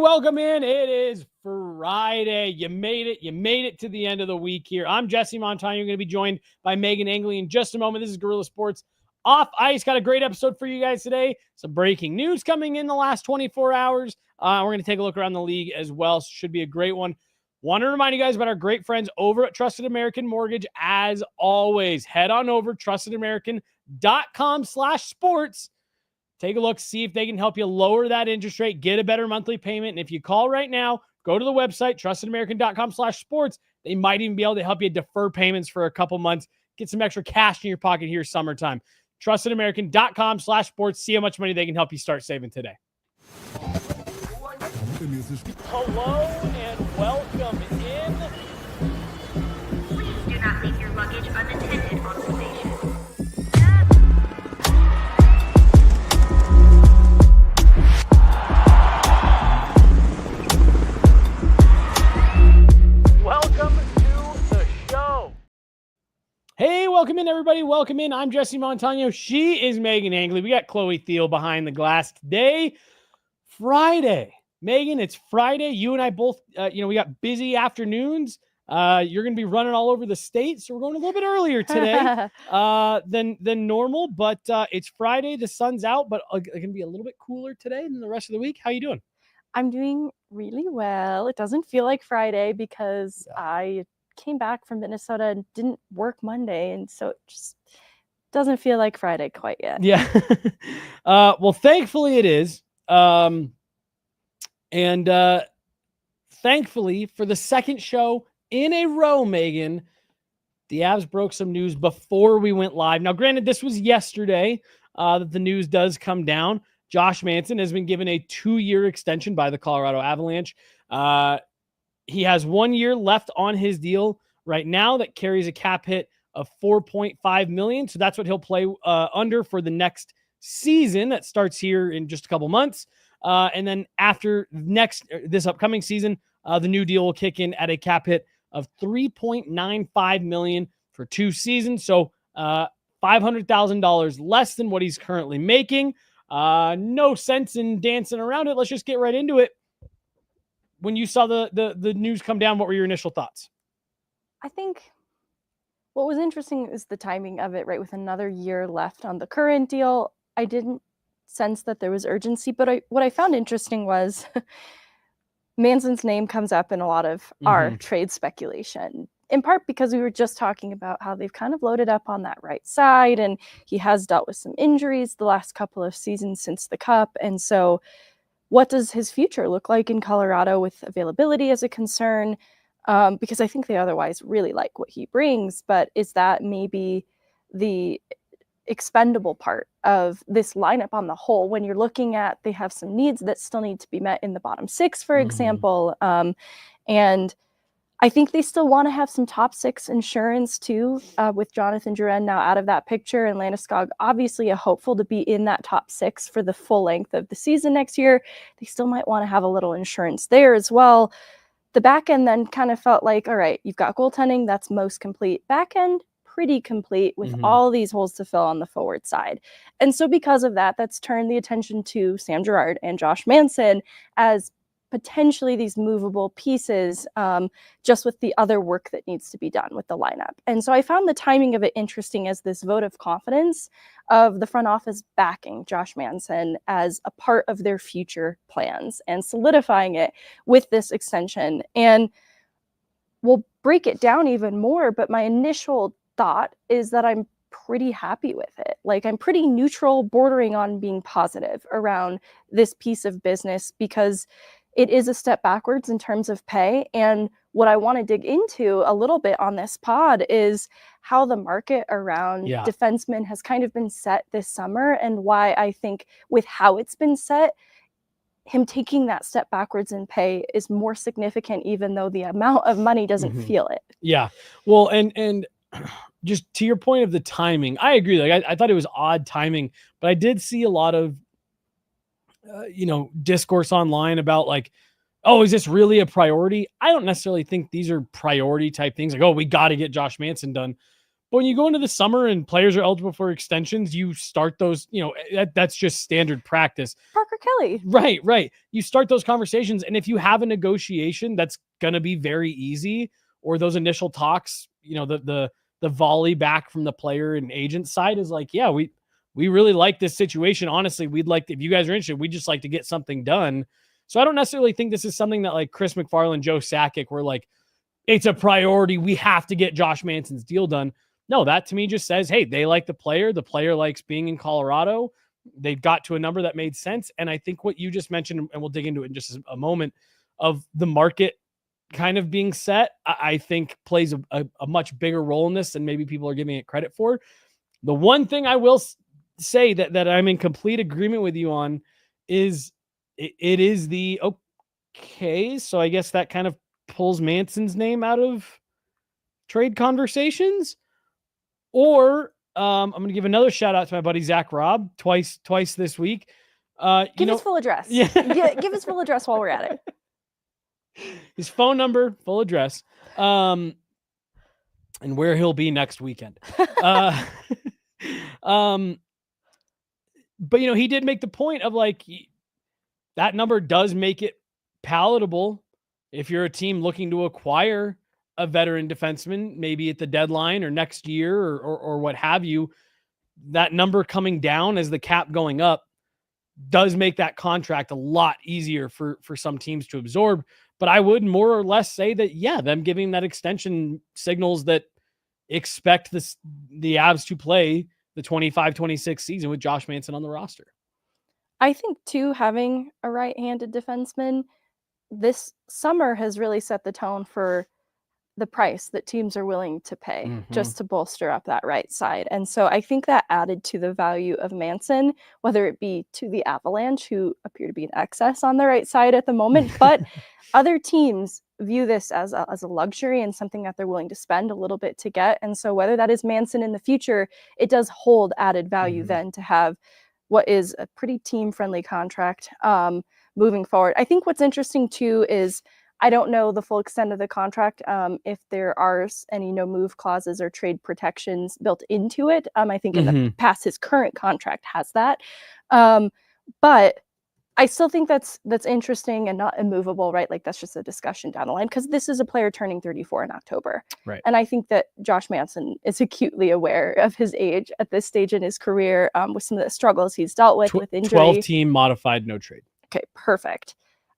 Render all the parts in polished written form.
welcome in. It is Friday. You made it. You made it to the end of the week here. I'm Jesse Montano. You're going to be joined by Meghan Angley in just a moment. This is Guerrilla Sports Off Ice. Got a great episode for you guys today. Some breaking news coming in the last 24 hours. We're going to take a look around the league as well. Should be a great one. Want to remind you guys about our great friends over at Trusted American Mortgage. As always, head on over trustedamerican.com/sports. Take a look, see if they can help you lower that interest rate, get a better monthly payment. And if you call right now, go to the website, trustedamerican.com/sports. They might even be able to help you defer payments for a couple months, get some extra cash in your pocket here summertime. Trustedamerican.com/sports. See how much money they can help you start saving today. Hello and welcome in. Please do not leave your luggage unattended on the station. Welcome to the show. Hey, welcome in, everybody. Welcome in. I'm Jesse Montano. She is Meghan Angley. We got Chloe Thiel behind the glass today. Friday. Meghan, it's Friday. You and I both, we got busy afternoons. You're going to be running all over the state, so we're going a little bit earlier today than normal. But it's Friday. The sun's out, but it's going to be a little bit cooler today than the rest of the week. How you doing? I'm doing really well. It doesn't feel like Friday because I came back from Minnesota and didn't work Monday, and so it just doesn't feel like Friday quite yet. Yeah. Well, thankfully it is. And thankfully, for the second show in a row, Meghan, the Avs broke some news before we went live. Now, granted, this was yesterday that the news does come down. Josh Manson has been given a 2-year extension by the Colorado Avalanche. He has 1 year left on his deal right now that carries a cap hit of $4.5 million. So that's what he'll play under for the next season that starts here in just a couple months. And then after this upcoming season, the new deal will kick in at a cap hit of $3.95 million for 2 seasons. So $500,000 less than what he's currently making. No sense in dancing around it. Let's just get right into it. When you saw the news come down, what were your initial thoughts? I think what was interesting is the timing of it, right? With another year left on the current deal, I didn't sense that there was urgency, but what I found interesting was Manson's name comes up in a lot of our trade speculation, in part because we were just talking about how they've kind of loaded up on that right side, and he has dealt with some injuries the last couple of seasons since the Cup. And so what does his future look like in Colorado with availability as a concern? Because I think they otherwise really like what he brings, but is that maybe the expendable part of this lineup on the whole when you're looking at they have some needs that still need to be met in the bottom 6, for example. And I think they still want to have some top 6 insurance too, with Jonathan Drouin now out of that picture, and Landeskog obviously a hopeful to be in that top 6 for the full length of the season next year. They still might want to have a little insurance there as well. The back end then kind of felt like, all right, you've got goaltending, that's most complete. Back end, pretty complete with all these holes to fill on the forward side. And so because of that, that's turned the attention to Sam Girard and Josh Manson as potentially these movable pieces, just with the other work that needs to be done with the lineup. And so I found the timing of it interesting as this vote of confidence of the front office backing Josh Manson as a part of their future plans and solidifying it with this extension. And we'll break it down even more, but my initial thought is that I'm pretty happy with it. Like, I'm pretty neutral, bordering on being positive around this piece of business because it is a step backwards in terms of pay. And what I want to dig into a little bit on this pod is how the market around defensemen has kind of been set this summer, and why I think with how it's been set, him taking that step backwards in pay is more significant, even though the amount of money doesn't feel it. Yeah. Well, and just to your point of the timing, I agree. Like, I thought it was odd timing, but I did see a lot of discourse online about like, oh, is this really a priority? I don't necessarily think these are priority type things like, oh, we got to get Josh Manson done. But when you go into the summer and players are eligible for extensions, you start those, that's just standard practice. Parker Kelly. Right. You start those conversations. And if you have a negotiation that's going to be very easy, or those initial talks, the volley back from the player and agent side is like, yeah, we really like this situation. Honestly, if you guys are interested, we'd just like to get something done. So I don't necessarily think this is something that like Chris McFarland, Joe Sakic were like, it's a priority. We have to get Josh Manson's deal done. No, that to me just says, hey, they like the player. The player likes being in Colorado. They got to a number that made sense. And I think what you just mentioned, and we'll dig into it in just a moment, of the market kind of being set, I think plays a much bigger role in this than maybe people are giving it credit for. The one thing I will say that I'm in complete agreement with you on is it is the okay. So I guess that kind of pulls Manson's name out of trade conversations. Or I'm going to give another shout out to my buddy Zach Robb twice this week. Give his full address. Yeah. Give his full address while we're at it. His phone number, full address, and where he'll be next weekend. But he did make the point of like that number does make it palatable if you're a team looking to acquire a veteran defenseman, maybe at the deadline or next year or what have you. That number coming down as the cap going up does make that contract a lot easier for some teams to absorb. But I would more or less say that, yeah, them giving that extension signals that expect the Avs to play the 25-26 season with Josh Manson on the roster. I think, too, having a right-handed defenseman this summer has really set the tone for the price that teams are willing to pay just to bolster up that right side. And so I think that added to the value of Manson, whether it be to the Avalanche, who appear to be in excess on the right side at the moment, but other teams view this as a luxury and something that they're willing to spend a little bit to get. And so whether that is Manson in the future, it does hold added value then to have what is a pretty team-friendly contract moving forward. I think what's interesting, too, is I don't know the full extent of the contract, if there are any no-move clauses or trade protections built into it. I think in the past, his current contract has that. But I still think that's interesting and not immovable, right? Like, that's just a discussion down the line, because this is a player turning 34 in October. Right. And I think that Josh Manson is acutely aware of his age at this stage in his career, with some of the struggles he's dealt with injury. 12-team modified no trade. Okay, perfect.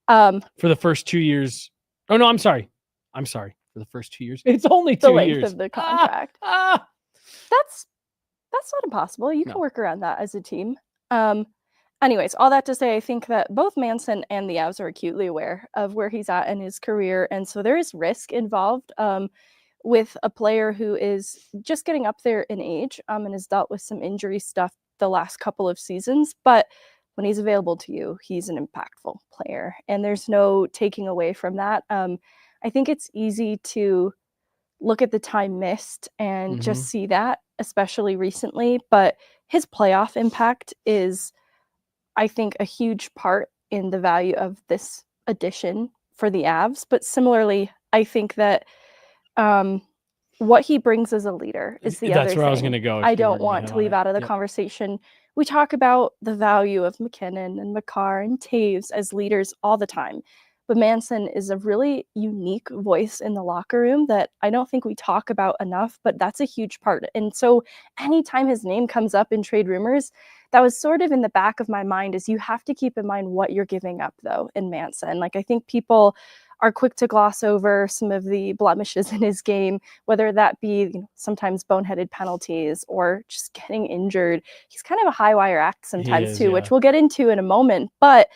For the first 2 years. Oh, no, I'm sorry. For the first 2 years. It's only 2 years. The length of the contract. That's not impossible. You can work around that as a team. Anyways, all that to say, I think that both Manson and the Avs are acutely aware of where he's at in his career. And so there is risk involved with a player who is just getting up there in age and has dealt with some injury stuff the last couple of seasons. But when he's available to you, he's an impactful player. And there's no taking away from that. I think it's easy to look at the time missed and just see that, especially recently. But his playoff impact is, I think, a huge part in the value of this addition for the Avs. But similarly, I think that what he brings as a leader is the other thing. That's where I was going to go. I don't want to leave out of the conversation. We talk about the value of McKinnon and Makar and Taves as leaders all the time. But Manson is a really unique voice in the locker room that I don't think we talk about enough, but that's a huge part. And so anytime his name comes up in trade rumors, that was sort of in the back of my mind, is you have to keep in mind what you're giving up, though, in Manson. Like, I think people are quick to gloss over some of the blemishes in his game, whether that be sometimes boneheaded penalties or just getting injured. He's kind of a high wire act sometimes too, which we'll get into in a moment. But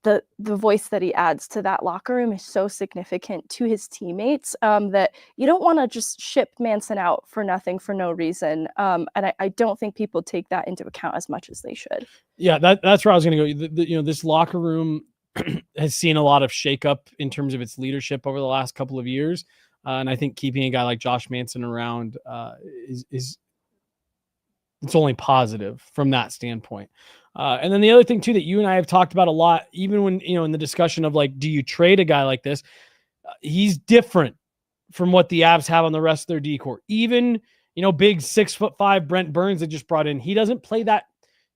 the voice that he adds to that locker room is so significant to his teammates that you don't want to just ship Manson out for nothing, for no reason. And I don't think people take that into account as much as they should. Yeah, that's where I was going to go. This locker room has seen a lot of shakeup in terms of its leadership over the last couple of years. And I think keeping a guy like Josh Manson around is it's only positive from that standpoint. And then the other thing too, that you and I have talked about a lot, even when, in the discussion of like, do you trade a guy like this? He's different from what the Avs have on the rest of their decor. Even, big 6'5" Brent Burns that just brought in. He doesn't play that.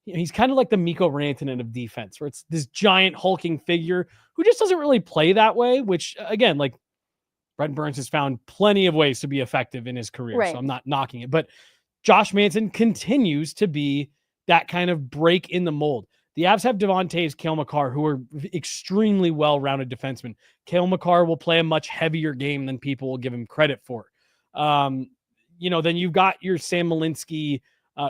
He's kind of like the Mikko Rantanen of defense, where it's this giant hulking figure who just doesn't really play that way, which again, like Brent Burns has found plenty of ways to be effective in his career. Right. So I'm not knocking it, but Josh Manson continues to be that kind of break in the mold. The Avs have Devon Toews, Cale Makar, who are extremely well-rounded defensemen. Cale Makar will play a much heavier game than people will give him credit for. Then you've got your Sam Malinsky,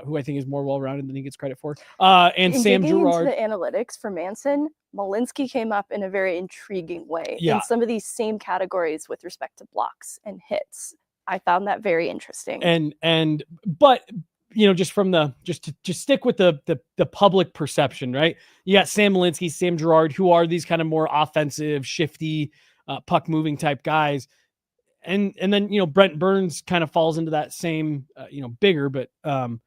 who I think is more well-rounded than he gets credit for, and Sam Girard. Into the analytics for Manson, Malinsky came up in a very intriguing way Yeah. in some of these same categories with respect to blocks and hits. I found that very interesting. But just from just stick with the public perception, right? You got Sam Malinsky, Sam Girard, who are these kind of more offensive, shifty, puck moving type guys. And then, Brent Burns kind of falls into that same, bigger, but, and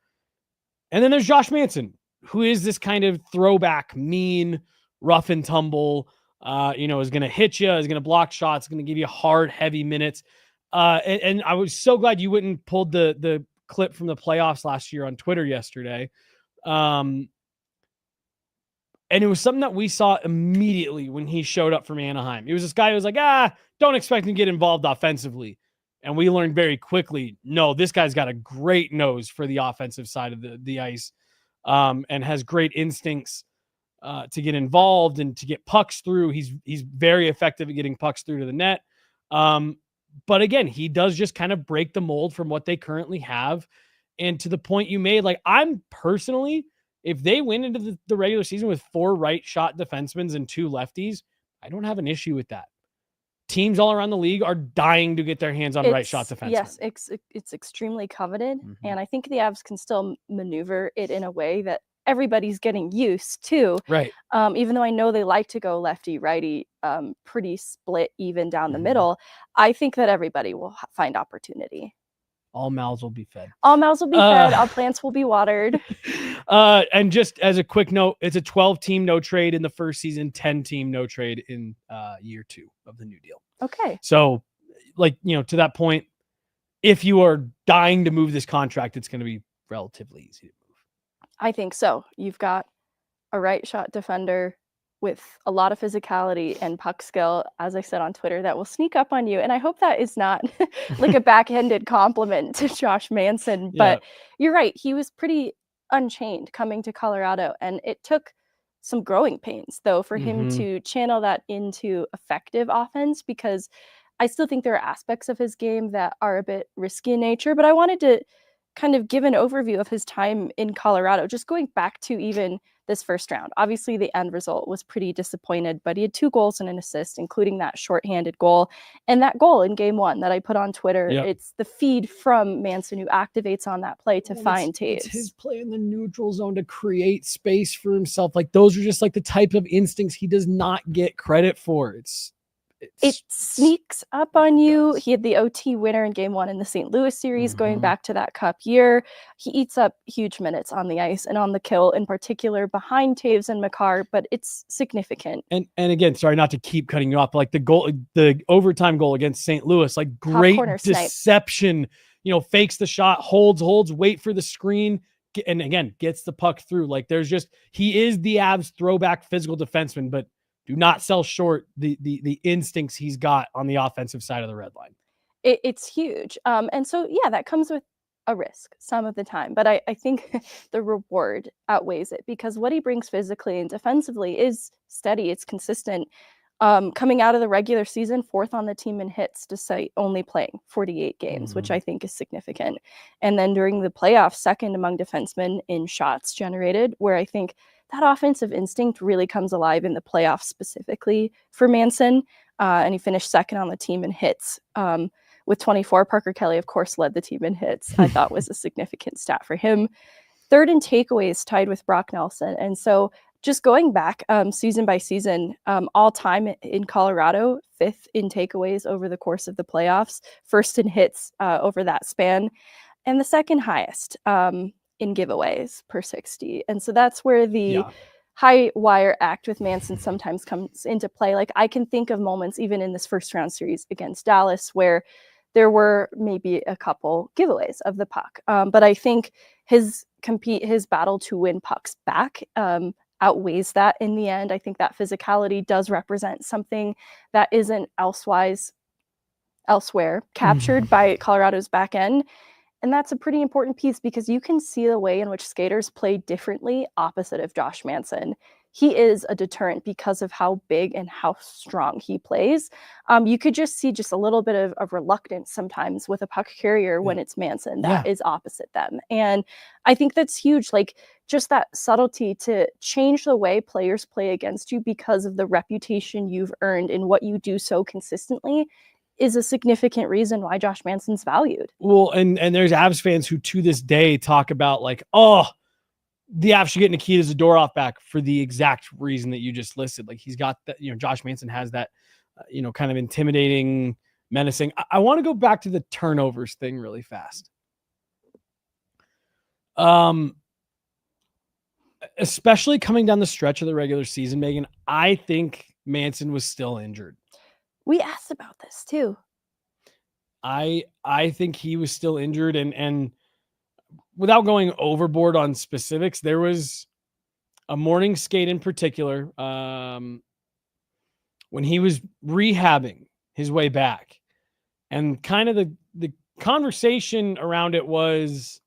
then there's Josh Manson, who is this kind of throwback, mean, rough and tumble, is going to hit you, is going to block shots, going to give you hard, heavy minutes. And I was so glad you went and pulled the clip from the playoffs last year on Twitter yesterday. And it was something that we saw immediately when he showed up from Anaheim. It was this guy who was like, don't expect him to get involved offensively. And we learned very quickly, no, this guy's got a great nose for the offensive side of the ice, and has great instincts to get involved and to get pucks through. He's very effective at getting pucks through to the net. But again, he does just kind of break the mold from what they currently have. And to the point you made, like, I'm personally, if they win into the regular season with 4 right shot defensemen and 2 lefties, I don't have an issue with that. Teams all around the league are dying to get their hands on right shot defensemen. Yes, it's extremely coveted. Mm-hmm. And I think the Avs can still maneuver it in a way that everybody's getting used to. Right. Even though I know they like to go lefty, righty, pretty split even down the middle, I think that everybody will find opportunity. All mouths will be fed. All mouths will be fed. All plants will be watered. And just as a quick note, it's a 12-team no trade in the first season, 10-team no trade in year 2 of the new deal. Okay. So, to that point, if you are dying to move this contract, it's going to be relatively easy to move. I think so. You've got a right shot defender with a lot of physicality and puck skill, as I said on Twitter, that will sneak up on you. And I hope that is not like a backhanded compliment to Josh Manson. But you're right. He was pretty unchained coming to Colorado. And it took some growing pains, though, for him to channel that into effective offense, because I still think there are aspects of his game that are a bit risky in nature. But I wanted to kind of give an overview of his time in Colorado, just going back to even this first round. Obviously, the end result was pretty disappointed, but he had 2 goals and an assist, including that shorthanded goal. And that goal in game 1 that I put on Twitter, it's the feed from Manson who activates on that play to find Toews. It's his play in the neutral zone to create space for himself. Like, those are just like the type of instincts he does not get credit for. It sneaks up on you. He had the OT winner in game 1 in the St. Louis series, going back to that cup year. He eats up huge minutes on the ice and on the kill, in particular behind Toews and Makar, but it's significant. And again, sorry not to keep cutting you off, but like the overtime goal against St. Louis, like, great deception, fakes the shot, holds, wait for the screen, and again, gets the puck through. Like, he is the Avs throwback physical defenseman, but do not sell short the instincts he's got on the offensive side of the red line. It's huge. And so, that comes with a risk some of the time. But I think the reward outweighs it, because what he brings physically and defensively is steady. It's consistent. Coming out of the regular season, 4th on the team in hits, despite only playing 48 games, which I think is significant. And then during the playoffs, 2nd among defensemen in shots generated, where I think that offensive instinct really comes alive in the playoffs specifically for Manson. And he finished 2nd on the team in hits with 24. Parker Kelly, of course, led the team in hits. I thought was a significant stat for him. 3rd in takeaways, tied with Brock Nelson. And so just going back season by season, all time in Colorado, 5th in takeaways over the course of the playoffs, 1st in hits over that span, and the 2nd highest in giveaways per 60. And so that's where the high wire act with Manson sometimes comes into play. Like, I can think of moments even in this first round series against Dallas where there were maybe a couple giveaways of the puck. But I think his battle to win pucks back outweighs that in the end. I think that physicality does represent something that isn't elsewhere captured by Colorado's back end. And that's a pretty important piece because you can see the way in which skaters play differently opposite of Josh Manson. He is a deterrent because of how big and how strong he plays. You could just see just a little bit of reluctance sometimes with a puck carrier when it's Manson that is opposite them. And I think that's huge. Like just that subtlety to change the way players play against you because of the reputation you've earned in what you do so consistently is a significant reason why Josh Manson's valued. Well, and there's Avs fans who to this day talk about like, oh, the Avs should get Nikita Zadorov back for the exact reason that you just listed. Like he's got that, Josh Manson has that, kind of intimidating, menacing. I want to go back to the turnovers thing really fast. Especially coming down the stretch of the regular season, Megan, I think Manson was still injured. We asked about this too. I think he was still injured, and without going overboard on specifics, there was a morning skate in particular when he was rehabbing his way back, and kind of the conversation around it was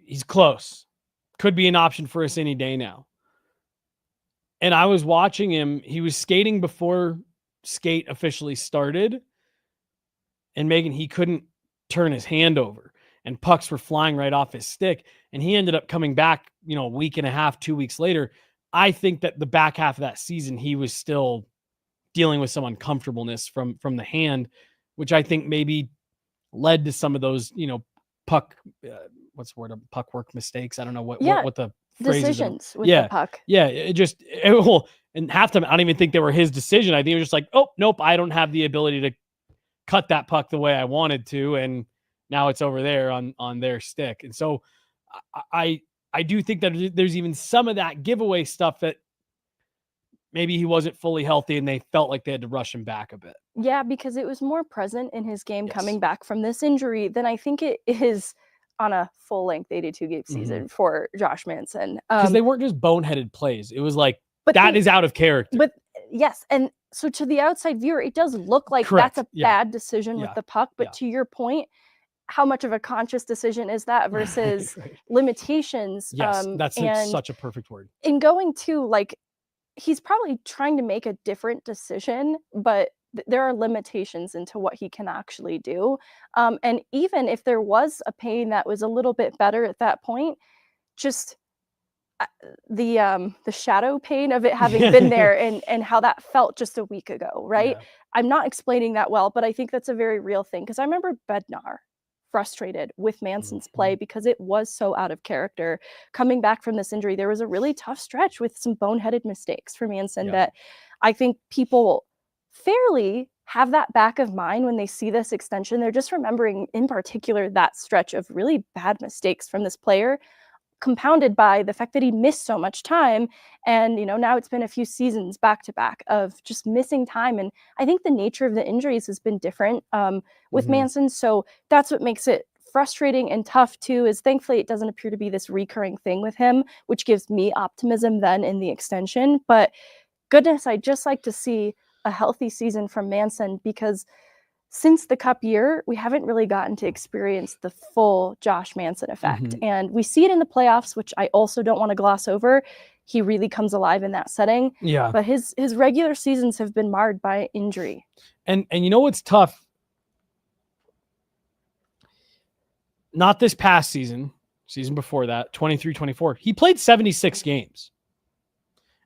he's close, could be an option for us any day now. And I was watching him. He was skating before skate officially started. And Megan, he couldn't turn his hand over. And pucks were flying right off his stick. And he ended up coming back, a week and a half, 2 weeks later. I think that the back half of that season, he was still dealing with some uncomfortableness from the hand, which I think maybe led to some of those, puck, what's the word? Puck work mistakes. I don't know what the decisions with the puck. Yeah. And half time, I don't even think they were his decision. I think it was just like, oh, nope, I don't have the ability to cut that puck the way I wanted to. And now it's over there on their stick. And so I do think that there's even some of that giveaway stuff that maybe he wasn't fully healthy and they felt like they had to rush him back a bit. Yeah, because it was more present in his game coming back from this injury than I think it is on a full-length 82-game season for Josh Manson. Because they weren't just boneheaded plays. It was like, that is out of character. But yes, and so to the outside viewer, it does look like that's a bad decision with the puck. But to your point, how much of a conscious decision is that versus limitations? Yes, that's such a perfect word. In going to, like, he's probably trying to make a different decision, but there are limitations into what he can actually do. And even if there was a pain that was a little bit better at that point, just the shadow pain of it having been there and how that felt just a week ago, right? Yeah. I'm not explaining that well, but I think that's a very real thing because I remember Bednar frustrated with Manson's play because it was so out of character. Coming back from this injury, there was a really tough stretch with some boneheaded mistakes for Manson that I think people fairly have that back of mind when they see this extension. They're just remembering in particular that stretch of really bad mistakes from this player, compounded by the fact that he missed so much time. And, now it's been a few seasons back to back of just missing time. And I think the nature of the injuries has been different with Manson. So that's what makes it frustrating and tough too, is thankfully it doesn't appear to be this recurring thing with him, which gives me optimism then in the extension. But goodness, I'd just like to see a healthy season from Manson because since the Cup year, we haven't really gotten to experience the full Josh Manson effect. And we see it in the playoffs, which I also don't want to gloss over. He really comes alive in that setting. Yeah. But his regular seasons have been marred by injury. And what's tough? Not this past season before that, 23-24. He played 76 games.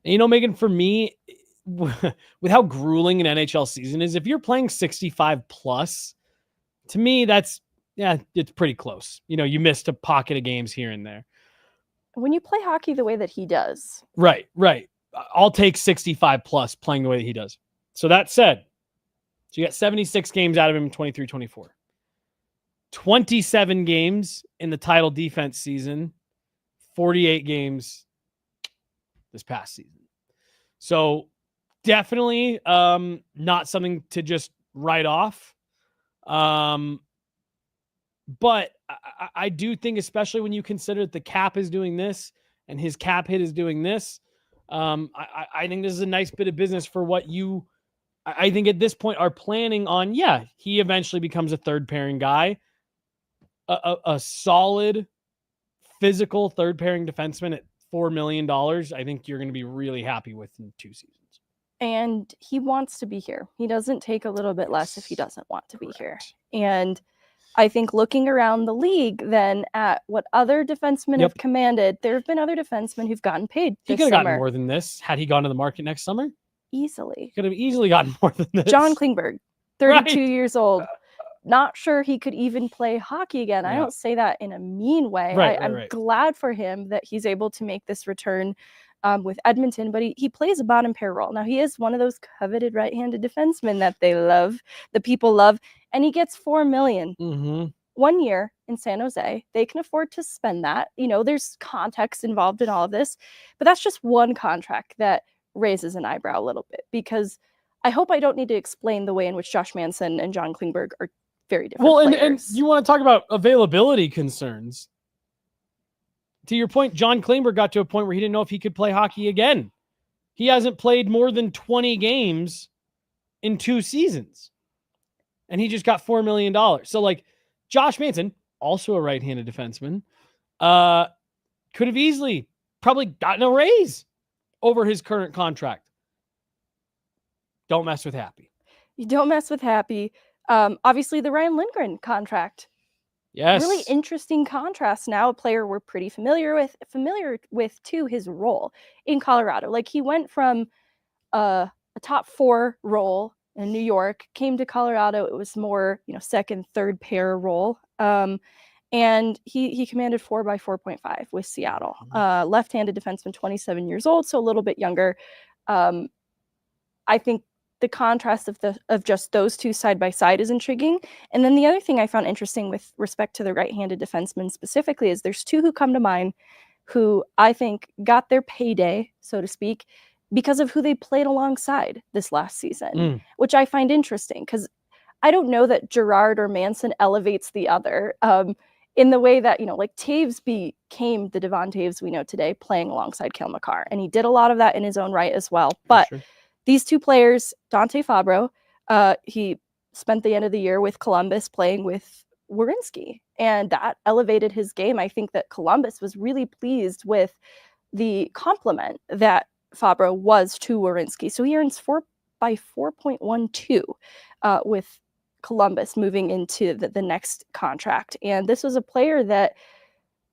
And Megan, for me, with how grueling an NHL season is, if you're playing 65 plus, to me, it's pretty close. You missed a pocket of games here and there. When you play hockey the way that he does. Right. I'll take 65 plus playing the way that he does. So that said, you got 76 games out of him in 23-24. 27 games in the title defense season, 48 games this past season. So definitely not something to just right off. But I do think, especially when you consider that the cap is doing this and his cap hit is doing this, I think this is a nice bit of business for what you, I think at this point are planning on. Yeah, he eventually becomes a third pairing guy, a solid physical third pairing defenseman at $4 million. I think you're going to be really happy with in 2 seasons. And he wants to be here. He doesn't take a little bit less if he doesn't want to be here. And I think looking around the league then at what other defensemen have commanded, there have been other defensemen who've gotten paid He could have gotten more than this had he gone to the market next summer. Easily. He could have easily gotten more than this. John Klingberg, 32 years old. Not sure he could even play hockey again. I don't say that in a mean way. I'm glad for him that he's able to make this return with Edmonton, but he plays a bottom pair role. Now, he is one of those coveted right-handed defensemen that they love, the people love, and he gets $4 million. 1 year in San Jose. They can afford to spend that. You know, there's context involved in all of this, but that's just one contract that raises an eyebrow a little bit, because I hope I don't need to explain the way in which Josh Manson and John Klingberg are very different players. And you want to talk about availability concerns. To your point, John Klingberg got to a point where he didn't know if he could play hockey again. He hasn't played more than 20 games in 2 seasons. And he just got $4 million. So, like, Josh Manson, also a right-handed defenseman, could have easily probably gotten a raise over his current contract. Don't mess with Happy. You don't mess with Happy. Obviously, the Ryan Lindgren contract. Yes. Really interesting contrast now. A player we're pretty familiar with too, his role in Colorado. Like, he went from a top 4 role in New York, came to Colorado. It was more, second, third pair role. And he commanded 4 by 4.5 with Seattle. Left-handed defenseman, 27 years old, so a little bit younger. I think the contrast of just those two side by side is intriguing. And then the other thing I found interesting with respect to the right-handed defenseman specifically is there's 2 who come to mind who I think got their payday, so to speak, because of who they played alongside this last season, which I find interesting, because I don't know that Girard or Manson elevates the other in the way that, like Taves became the Devon Taves we know today playing alongside Cale Makar. And he did a lot of that in his own right as well. But these 2 players, Dante Fabro, he spent the end of the year with Columbus playing with Werenski, and that elevated his game. I think that Columbus was really pleased with the compliment that Fabro was to Werenski. So he earns 4 by 4.12 with Columbus moving into the next contract. And this was a player that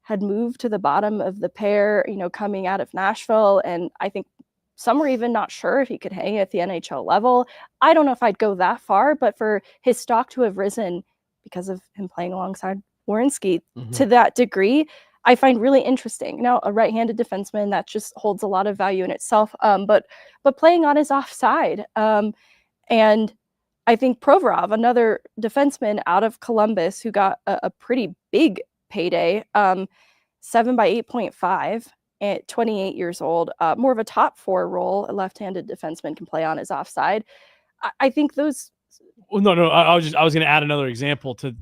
had moved to the bottom of the pair, coming out of Nashville. And I think some were even not sure if he could hang at the NHL level. I don't know if I'd go that far, but for his stock to have risen because of him playing alongside Werenski to that degree, I find really interesting. Now, a right-handed defenseman, that just holds a lot of value in itself, but playing on his offside. And I think Provorov, another defenseman out of Columbus who got a pretty big payday, 7 by 8.5 at 28 years old, more of a top 4 role. A left-handed defenseman can play on his offside. I think those. Well, no. I was going to add another example to.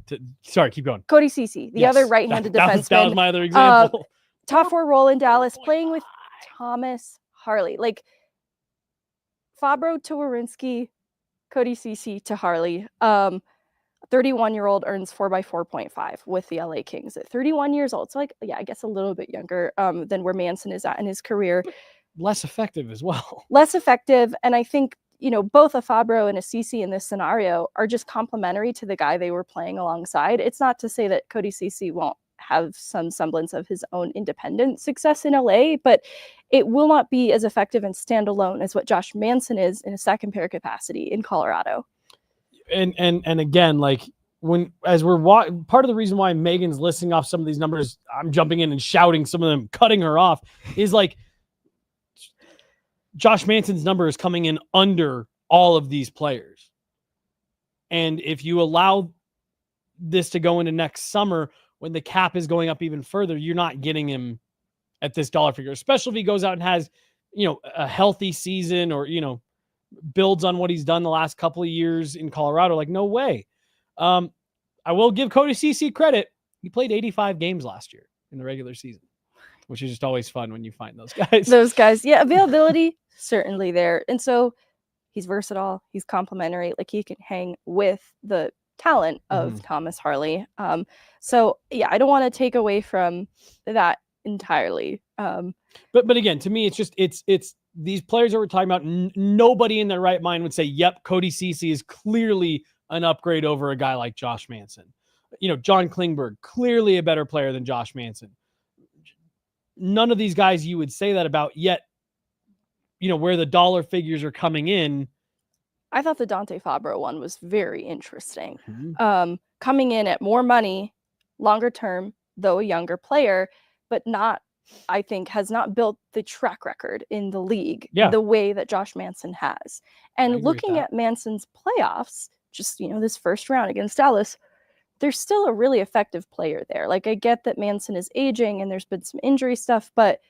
Sorry, keep going. Cody Ceci, the other right-handed defenseman. That was my other example. Top 4 role in Dallas, playing with Thomas Harley. Like, Fabro to Werenski, Cody Ceci to Harley. 31-year-old earns 4 by 4.5 with the LA Kings at 31 years old. So, I guess a little bit younger than where Manson is at in his career. Less effective as well. Less effective. And I think, both a Fabro and a Ceci in this scenario are just complementary to the guy they were playing alongside. It's not to say that Cody Ceci won't have some semblance of his own independent success in LA, but it will not be as effective and standalone as what Josh Manson is in a second pair capacity in Colorado. And again, like as we're part of the reason why Megan's listing off some of these numbers, I'm jumping in and shouting some of them, cutting her off, is like Josh Manson's number is coming in under all of these players. And if you allow this to go into next summer, when the cap is going up even further, you're not getting him at this dollar figure, especially if he goes out and has, a healthy season or, builds on what he's done the last couple of years in Colorado. Like, no way. I will give Cody Ceci credit. He played 85 games last year in the regular season, which is just always fun when you find those guys. Those guys, yeah, availability certainly there. And so he's versatile, he's complimentary, like he can hang with the talent of Thomas Harley. So yeah, I don't want to take away from that entirely. But again, to me, it's these players that we're talking about. Nobody in their right mind would say, "Yep, Cody Ceci is clearly an upgrade over a guy like Josh Manson." John Klingberg, clearly a better player than Josh Manson. None of these guys you would say that about, yet, where the dollar figures are coming in. I thought the Dante Fabro one was very interesting. Coming in at more money, longer term, though a younger player, but has not built the track record in the league the way that Josh Manson has. And looking at Manson's playoffs, just, this first round against Dallas, there's still a really effective player there. Like, I get that Manson is aging and there's been some injury stuff, but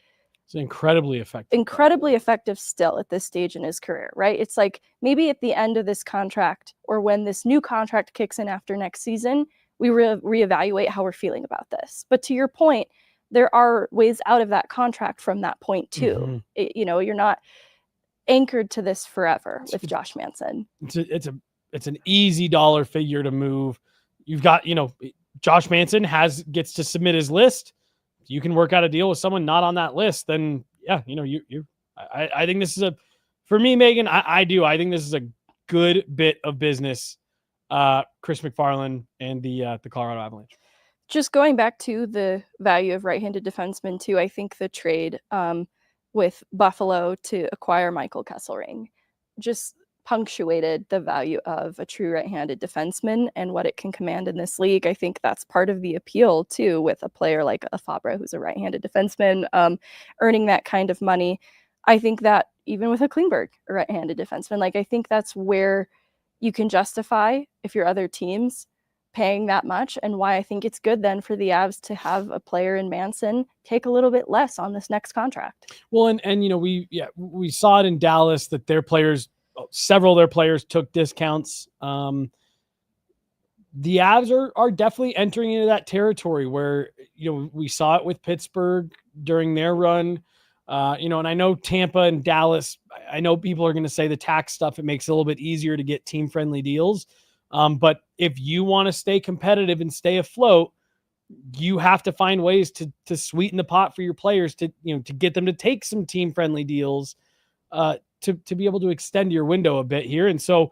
it's incredibly effective. Incredibly effective still at this stage in his career, right? It's like maybe at the end of this contract or when this new contract kicks in after next season, we reevaluate how we're feeling about this. But to your point, there are ways out of that contract from that point too. You're not anchored to this forever with Josh Manson. It's an easy dollar figure to move. You've got, Josh Manson gets to submit his list. You can work out a deal with someone not on that list. Then yeah, I think this is for me, Megan, I think this is a good bit of business. Chris McFarland and the Colorado Avalanche. Just going back to the value of right-handed defensemen too, I think the trade with Buffalo to acquire Michael Kesselring just punctuated the value of a true right-handed defenseman and what it can command in this league. I think that's part of the appeal too, with a player like a Fabro, who's a right-handed defenseman, earning that kind of money. I think that even with a Klingberg, a right-handed defenseman, I think that's where you can justify, if you're other teams, paying that much, and why I think it's good then for the Avs to have a player in Manson take a little bit less on this next contract. Well, and we saw it in Dallas that several of their players took discounts. The Avs are definitely entering into that territory where, we saw it with Pittsburgh during their run. And I know Tampa and Dallas, I know people are going to say the tax stuff, it makes it a little bit easier to get team-friendly deals. But if you want to stay competitive and stay afloat, you have to find ways to sweeten the pot for your players to get them to take some team-friendly deals, to be able to extend your window a bit here. And so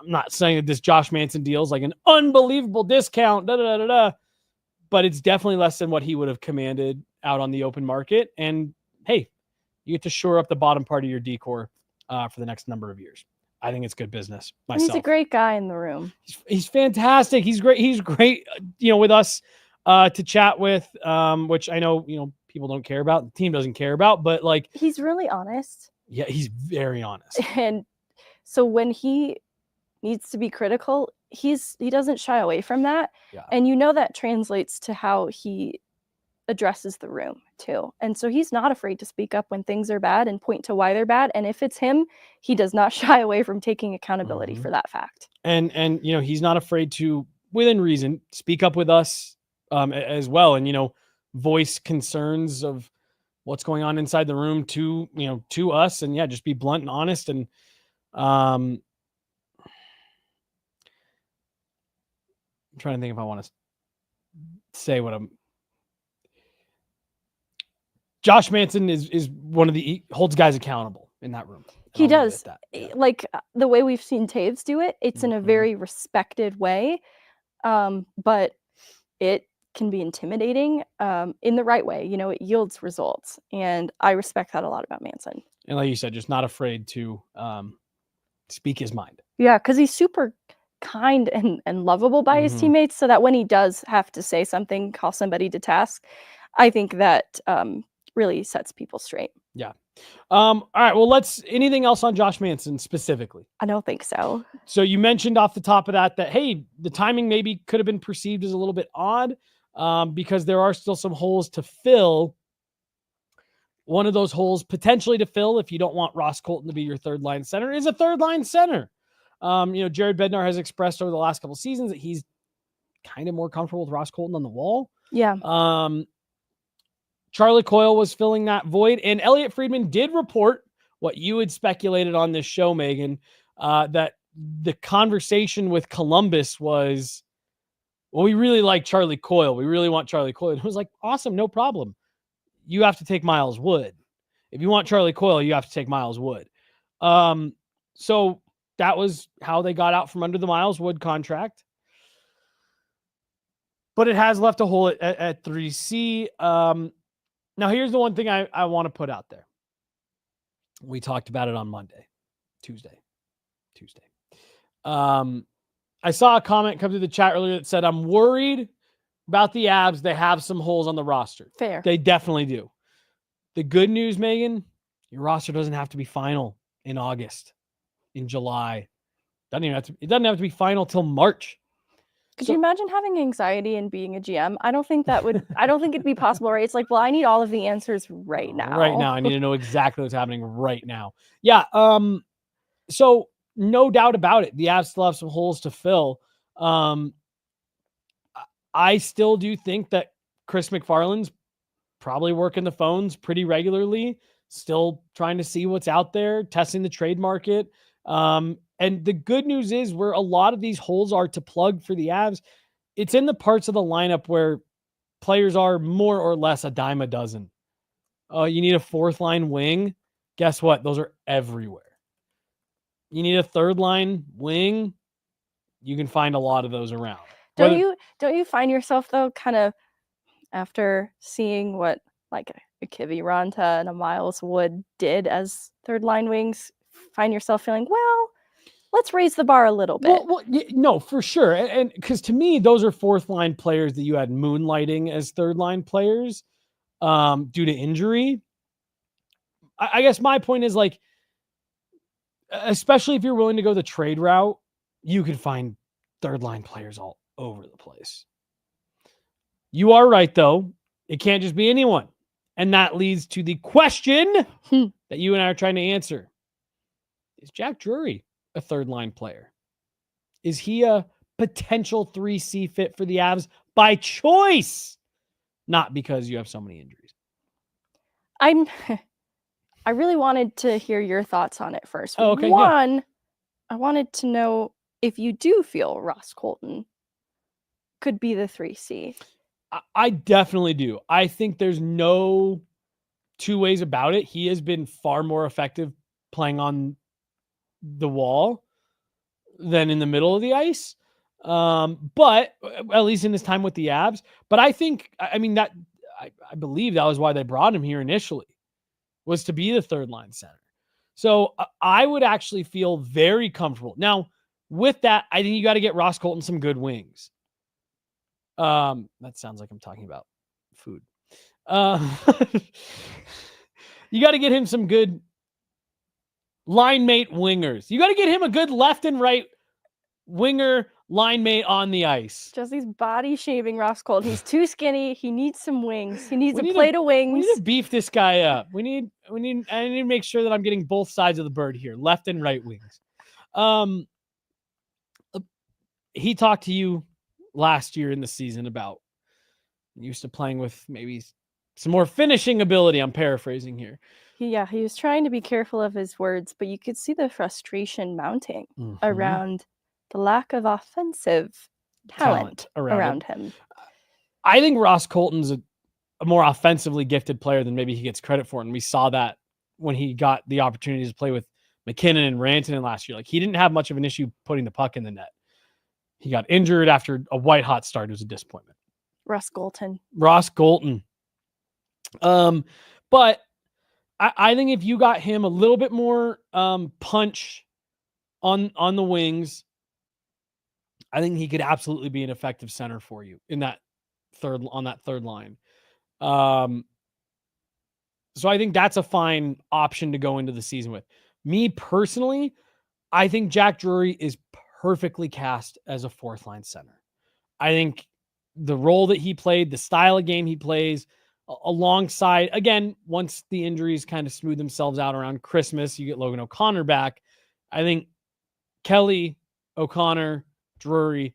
I'm not saying that this Josh Manson deal is like an unbelievable discount, but it's definitely less than what he would have commanded out on the open market. And hey, you get to shore up the bottom part of your decor for the next number of years. I think it's good business myself. He's a great guy in the room. He's fantastic. He's great. He's great, with us to chat with, which I know, people don't care about. The team doesn't care about, but he's really honest. Yeah, he's very honest. And so when he needs to be critical, he doesn't shy away from that. Yeah. And that translates to how he addresses the room too. And so he's not afraid to speak up when things are bad and point to why they're bad. And if it's him, he does not shy away from taking accountability for that fact. And he's not afraid to, within reason, speak up with us as well. And, voice concerns of what's going on inside the room to us, and just be blunt and honest. And I'm trying to think if I want to say what Josh Manson is one of he holds guys accountable in that room. He does. Like the way we've seen Taves do it, it's in a very respected way, but it can be intimidating in the right way. It yields results, and I respect that a lot about Manson. And like you said, just not afraid to speak his mind. Yeah, because he's super kind and lovable by his teammates, so that when he does have to say something, call somebody to task, I think that really sets people straight. Yeah. All right. Well, anything else on Josh Manson specifically? I don't think so. So you mentioned off the top of that, hey, the timing maybe could have been perceived as a little bit odd because there are still some holes to fill. one of those holes potentially to fill if you don't want Ross Colton to be your third line center is a third line center. Jared Bednar has expressed over the last couple seasons that he's kind of more comfortable with Ross Colton on the wall. Yeah. Charlie Coyle was filling that void, and Elliot Friedman did report what you had speculated on this show, Megan, that the conversation with Columbus was, well, we really like Charlie Coyle. We really want Charlie Coyle. And it was like, awesome, no problem. You have to take Miles Wood. If you want Charlie Coyle, you have to take Miles Wood. So that was how they got out from under the Miles Wood contract. But it has left a hole at 3C. Now, here's the one thing I want to put out there. We talked about it on Tuesday. I saw a comment come through the chat earlier that said, I'm worried about the Avs. They have some holes on the roster. Fair. They definitely do. The good news, Megan, your roster doesn't have to be final in August, in July. It doesn't have to be final till March. Could you imagine having anxiety and being a GM? I don't think it'd be possible, right? It's like, well, I need all of the answers right now. Right now. I need to know exactly what's happening right now. Yeah. So no doubt about it. The Avs still have some holes to fill. I still do think that Chris McFarland's probably working the phones pretty regularly, still trying to see what's out there, testing the trade market. And the good news is where a lot of these holes are to plug for the Avs, it's in the parts of the lineup where players are more or less a dime a dozen. You need a fourth line wing. Guess what? Those are everywhere. You need a third line wing. You can find a lot of those around. Don't you find yourself though, kind of after seeing what like a Kivi Ranta and a Miles Wood did as third line wings, find yourself feeling, well, let's raise the bar a little bit. No, for sure. And because to me, those are fourth line players that you had moonlighting as third line players due to injury. I guess my point is like, especially if you're willing to go the trade route, you can find third line players all over the place. You are right, though. It can't just be anyone. And that leads to the question that you and I are trying to answer. Is Jack Drury a third line player? Is he a potential 3C fit for the Avs by choice? Not because you have so many injuries. I really wanted to hear your thoughts on it first. Oh, okay, One, I wanted to know if you do feel Ross Colton could be the 3C. I definitely do. I think there's no two ways about it. He has been far more effective playing on the wall than in the middle of the ice. But at least in his time with the Avs. But I think, I believe that was why they brought him here initially, was to be the third line center. So I would actually feel very comfortable. Now, with that, I think you got to get Ross Colton some good wings. That sounds like I'm talking about food. You got to get him some good line mate wingers. You got to get him a good left and right winger line mate on the ice. Jesse's body shaming Ross Colton. He's too skinny. He needs some wings. He needs a plate of wings. We need to beef this guy up. I need to make sure that I'm getting both sides of the bird here, left and right wings. He talked to you last year in the season about used to playing with maybe some more finishing ability. I'm paraphrasing here. Yeah, he was trying to be careful of his words, but you could see the frustration mounting around the lack of offensive talent around him. I think Ross Colton's a more offensively gifted player than maybe he gets credit for. And we saw that when he got the opportunity to play with McKinnon and Rantanen last year. Like, he didn't have much of an issue putting the puck in the net. He got injured after a white hot start. It was a disappointment. Ross Colton. But I think if you got him a little bit more punch on the wings, I think he could absolutely be an effective center for you on that third line. So I think that's a fine option to go into the season with. Me personally, I think Jack Drury is perfectly cast as a fourth line center. I think the role that he played, the style of game he plays, alongside, again, once the injuries kind of smooth themselves out around Christmas, you get Logan O'Connor back. I think Kelly, O'Connor, Drury,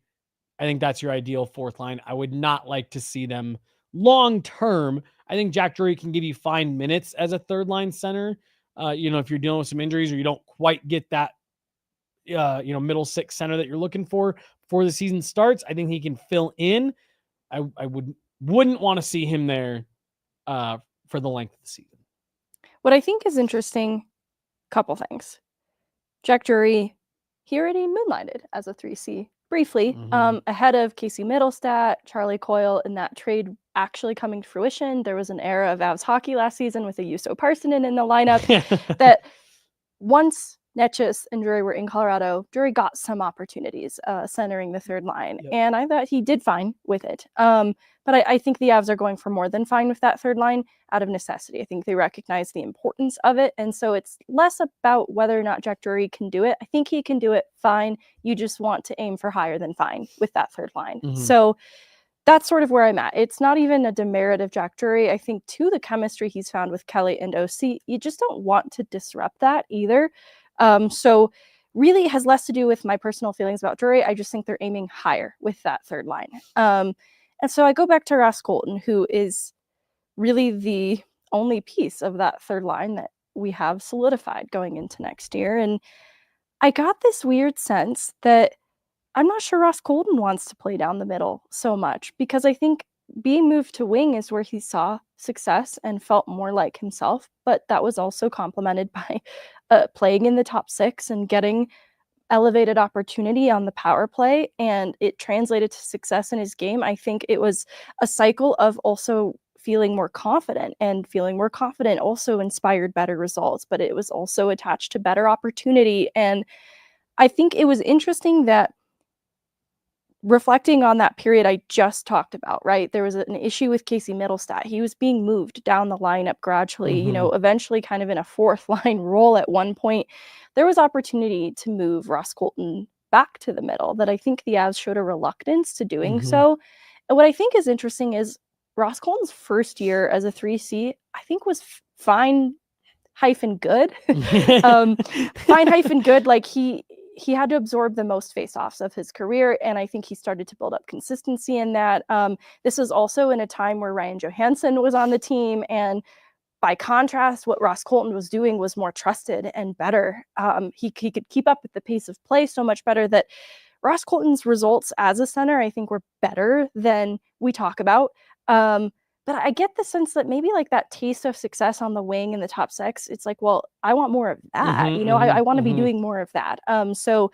I think that's your ideal fourth line. I would not like to see them long term. I think Jack Drury can give you fine minutes as a third line center. If you're dealing with some injuries or you don't quite get that, middle six center that you're looking for before the season starts, I think he can fill in. I wouldn't want to see him there for the length of the season. What I think is interesting, couple things. Jack Drury, he already moonlighted as a 3C briefly, ahead of Casey Middlestat, Charlie Coyle, in that trade actually coming to fruition. There was an era of Avs hockey last season with a Juuso Parssinen in the lineup that once Netchus and Drury were in Colorado, Drury got some opportunities centering the third line, and I thought he did fine with it. But I think the Avs are going for more than fine with that third line out of necessity. I think they recognize the importance of it, and so it's less about whether or not Jack Drury can do it. I think he can do it fine. You just want to aim for higher than fine with that third line. So that's sort of where I'm at. It's not even a demerit of Jack Drury. I think to the chemistry he's found with Kelly and OC, you just don't want to disrupt that either. So really it has less to do with my personal feelings about Drury. I just think they're aiming higher with that third line. And so I go back to Ross Colton, who is really the only piece of that third line that we have solidified going into next year. And I got this weird sense that I'm not sure Ross Colton wants to play down the middle so much, because I think being moved to wing is where he saw success and felt more like himself, but that was also complemented by playing in the top six and getting elevated opportunity on the power play, and it translated to success in his game. I think it was a cycle of also feeling more confident, and feeling more confident also inspired better results, but it was also attached to better opportunity. And I think it was interesting that, reflecting on that period I just talked about, right? There was an issue with Casey Middlestat. He was being moved down the lineup gradually, eventually kind of in a fourth line role at one point. There was opportunity to move Ross Colton back to the middle that I think the Avs showed a reluctance to doing so. And what I think is interesting is Ross Colton's first year as a 3C, I think, was fine hyphen good. Fine hyphen good. Like he had to absorb the most faceoffs of his career, and I think he started to build up consistency in that. This was also in a time where Ryan Johansson was on the team, and by contrast, what Ross Colton was doing was more trusted and better. He could keep up with the pace of play so much better that Ross Colton's results as a center, I think, were better than we talk about. But I get the sense that maybe like that taste of success on the wing in the top six, it's like, well, I want more of that. I want to be doing more of that. So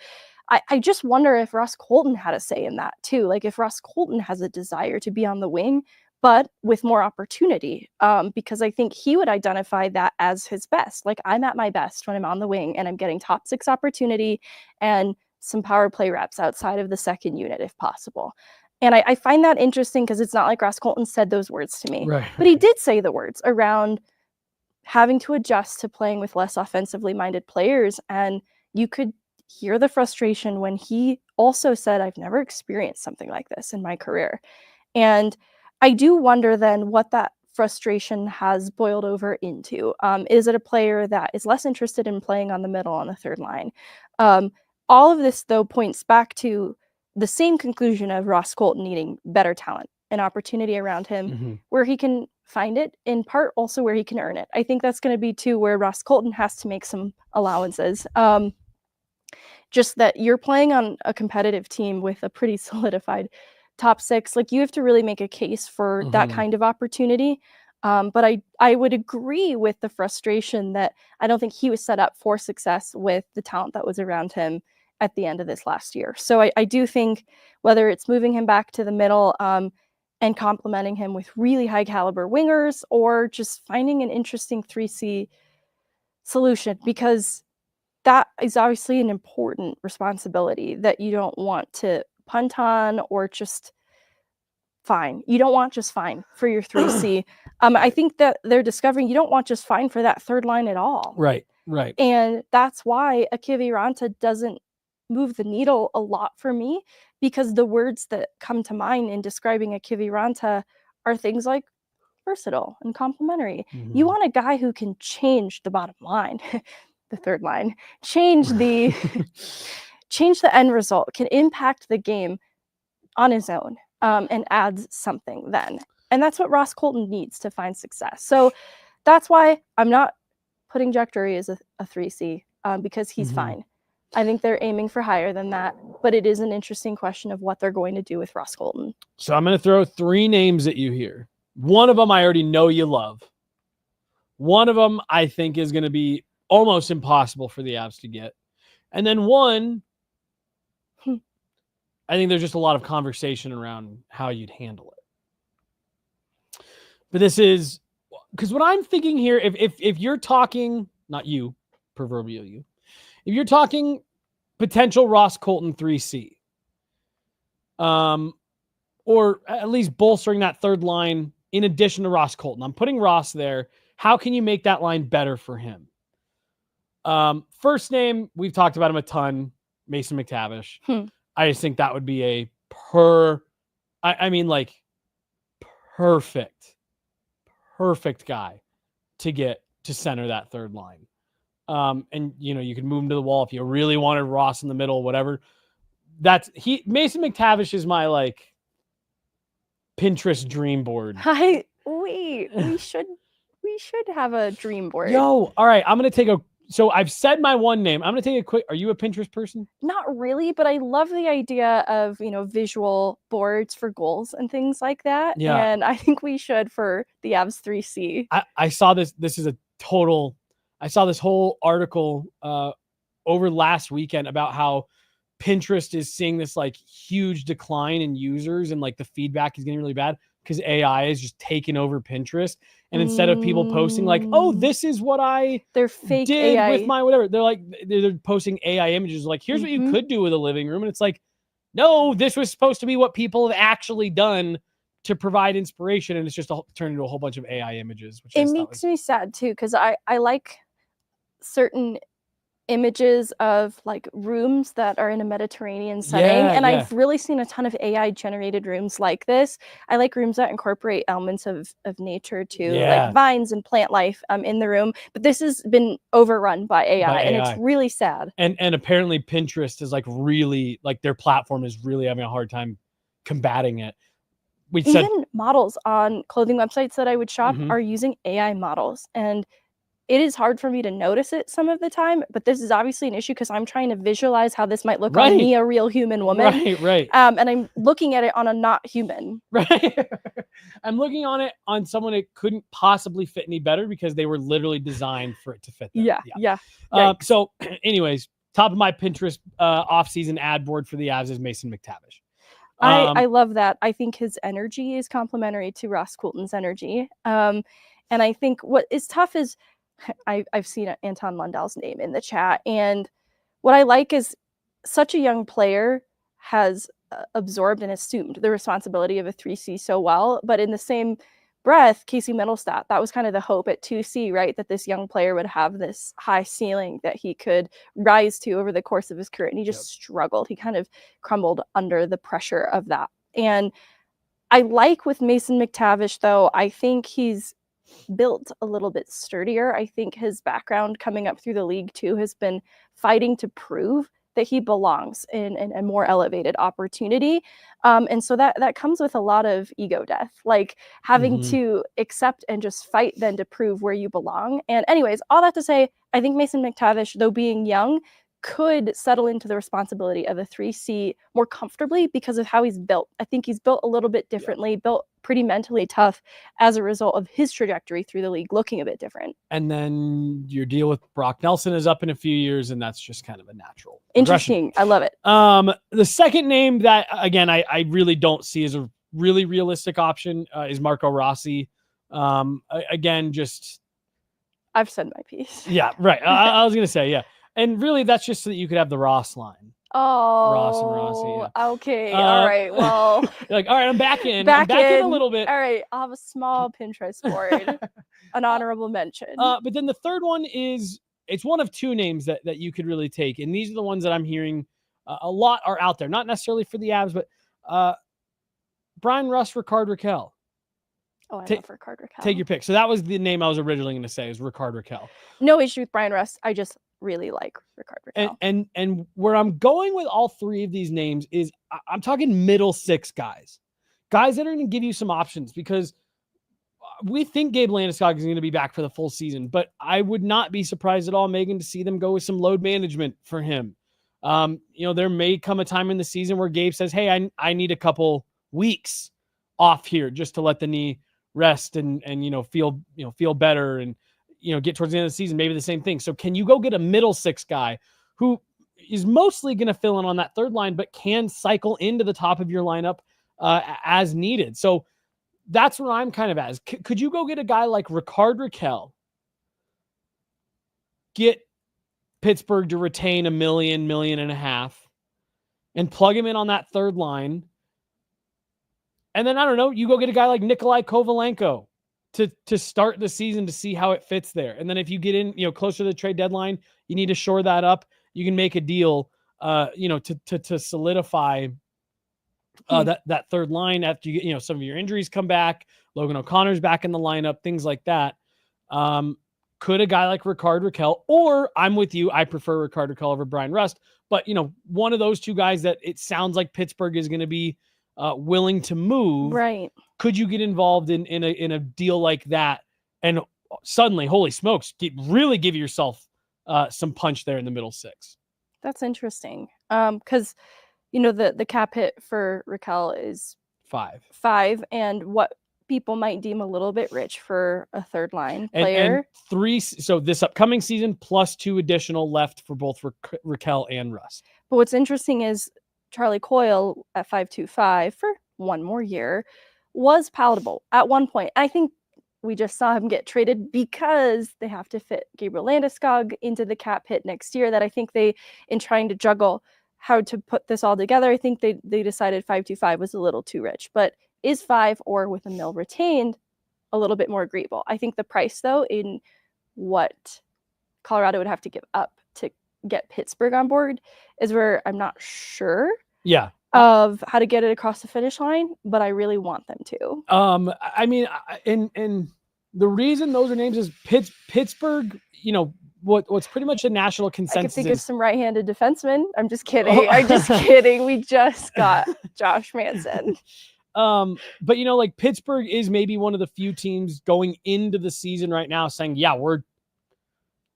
I just wonder if Ross Colton had a say in that too. Like if Ross Colton has a desire to be on the wing, but with more opportunity, because I think he would identify that as his best. Like, I'm at my best when I'm on the wing and I'm getting top six opportunity and some power play reps outside of the second unit if possible. And I find that interesting because it's not like Ross Colton said those words to me, but he did say the words around having to adjust to playing with less offensively minded players. And you could hear the frustration when he also said, I've never experienced something like this in my career. And I do wonder then what that frustration has boiled over into. Is it a player that is less interested in playing on the middle on the third line? All of this, though, points back to the same conclusion of Ross Colton needing better talent and opportunity around him where he can find it, in part also where he can earn it. I think that's going to be too where Ross Colton has to make some allowances. Just that you're playing on a competitive team with a pretty solidified top six, like you have to really make a case for that kind of opportunity. But I would agree with the frustration that I don't think he was set up for success with the talent that was around him at the end of this last year. So I do think whether it's moving him back to the middle and complementing him with really high caliber wingers, or just finding an interesting 3C solution, because that is obviously an important responsibility that you don't want to punt on or just fine. You don't want just fine for your 3C. I think that they're discovering you don't want just fine for that third line at all. Right. And that's why a Kiviranta doesn't move the needle a lot for me, because the words that come to mind in describing a Kiviranta are things like versatile and complementary. Mhm. You want a guy who can change the bottom line, the third line, change the end result, can impact the game on his own, and adds something then. And that's what Ross Colton needs to find success. So that's why I'm not putting Jack Drury as a 3C, because he's fine. I think they're aiming for higher than that, but it is an interesting question of what they're going to do with Ross Colton. So I'm going to throw 3 names at you here. One of them I already know you love. One of them I think is going to be almost impossible for the Avs to get. And then one, I think there's just a lot of conversation around how you'd handle it. But this is, because what I'm thinking here, if you're talking, not you, proverbial you, if you're talking potential Ross Colton 3C, or at least bolstering that third line in addition to Ross Colton, I'm putting Ross there. How can you make that line better for him? First name, we've talked about him a ton, Mason McTavish. I just think that would be a perfect guy to get to center that third line. And you could move him to the wall if you really wanted Ross in the middle, whatever. Mason McTavish is my like Pinterest dream board. We should have a dream board. Yo, all right. I'm gonna take so I've said my one name. I'm gonna take a quick. Are you a Pinterest person? Not really, but I love the idea of visual boards for goals and things like that. Yeah. And I think we should for the Avs 3C. I saw this. This is a total. I saw this whole article over last weekend about how Pinterest is seeing this like huge decline in users and like the feedback is getting really bad because AI is just taking over Pinterest. And instead of people posting like, oh, this is what they're fake did AI with my whatever, they're posting AI images like, here's what you could do with a living room. And it's like, no, this was supposed to be what people have actually done to provide inspiration. And it's just turned into a whole bunch of AI images. Which it makes me sad too, because I like certain images of like rooms that are in a Mediterranean setting, and I've really seen a ton of AI generated rooms like this. I like rooms that incorporate elements of nature too, like vines and plant life in the room, but this has been overrun by AI, and it's really sad. And apparently Pinterest is like really, like their platform is really having a hard time combating it. Even models on clothing websites that I would shop are using AI models, and it is hard for me to notice it some of the time, but this is obviously an issue because I'm trying to visualize how this might look on me, a real human woman. Right. And I'm looking at it on a not human. Right. I'm looking on it on someone it couldn't possibly fit any better because they were literally designed for it to fit them. Yeah. So anyways, top of my Pinterest off-season ad board for the Avs is Mason McTavish. I love that. I think his energy is complementary to Ross Colton's energy. And I think what is tough is I've seen Anton Lundell's name in the chat, and what I like is such a young player has absorbed and assumed the responsibility of a 3C so well, but in the same breath, Casey Mittelstadt, that was kind of the hope at 2C, right? That this young player would have this high ceiling that he could rise to over the course of his career, and he just struggled. He kind of crumbled under the pressure of that. And I like with Mason McTavish, though, I think he's built a little bit sturdier. I think his background coming up through the league too has been fighting to prove that he belongs in a more elevated opportunity. And so that comes with a lot of ego death, like having to accept and just fight then to prove where you belong. And anyways, all that to say, I think Mason McTavish, though being young, could settle into the responsibility of a 3C more comfortably because of how he's built. I think he's built a little bit differently, built pretty mentally tough as a result of his trajectory through the league looking a bit different. And then your deal with Brock Nelson is up in a few years, and that's just kind of a natural interesting. I love it. The second name that, again, I really don't see as a really realistic option is Marco Rossi. Again, just... I've said my piece. Yeah, right. I was going to say, yeah. And really, that's just so that you could have the Ross line. Oh, Ross and Rossi. Yeah. Okay. All right. Well, you're like, all right, I'm back in. I'm back in a little bit. All right. I'll have a small Pinterest board, an honorable mention. But then the third one is, it's one of 2 names that you could really take. And these are the ones that I'm hearing a lot are out there. Not necessarily for the Avs, but Brian Rust, Ricard Rakell. Oh, I Ta- love Ricard Rakell. Take your pick. So that was the name I was originally going to say, is Ricard Rakell. No issue with Brian Rust. I just really like Ricard Rakell. And where I'm going with all three of these names is I'm talking middle six guys that are going to give you some options, because we think Gabe Landeskog is going to be back for the full season, but I would not be surprised at all, Megan, to see them go with some load management for him. There may come a time in the season where Gabe says, hey, I need a couple weeks off here just to let the knee rest and feel better and, get towards the end of the season, maybe the same thing. So can you go get a middle six guy who is mostly going to fill in on that third line, but can cycle into the top of your lineup as needed? So that's where I'm kind of at. Could you go get a guy like Ricard Rakell, get Pittsburgh to retain $1.5 million, and plug him in on that third line? And then, I don't know, you go get a guy like Nikolai Kovalenko to start the season to see how it fits there. And then if you get in, closer to the trade deadline, you need to shore that up. You can make a deal, to solidify that third line after you get, some of your injuries come back. Logan O'Connor's back in the lineup, things like that. Could a guy like Ricard Rakell, or I'm with you, I prefer Ricard Rakell over Brian Rust, but one of those two guys that it sounds like Pittsburgh is going to be willing to move. Right. Could you get involved in a deal like that and suddenly, holy smokes, really give yourself some punch there in the middle six? That's interesting. Because the cap hit for Rakell is 5, and what people might deem a little bit rich for a third line player. And 3, so this upcoming season plus 2 additional left for both Rakell and Rust. But what's interesting is Charlie Coyle at 5.25 for one more year was palatable at one point. I think we just saw him get traded because they have to fit Gabriel Landeskog into the cap hit next year. That I think they, in trying to juggle how to put this all together, I think they decided 5.25 was a little too rich. But is 5 or with $1 million retained a little bit more agreeable? I think the price, though, in what Colorado would have to give up to get Pittsburgh on board is where I'm not sure of how to get it across the finish line, but I really want them to. I mean, and the reason those are names is Pittsburgh, what's pretty much a national consensus. I could think of some right-handed defensemen. I'm just kidding. I'm just kidding. We just got Josh Manson. But like Pittsburgh is maybe one of the few teams going into the season right now saying, yeah,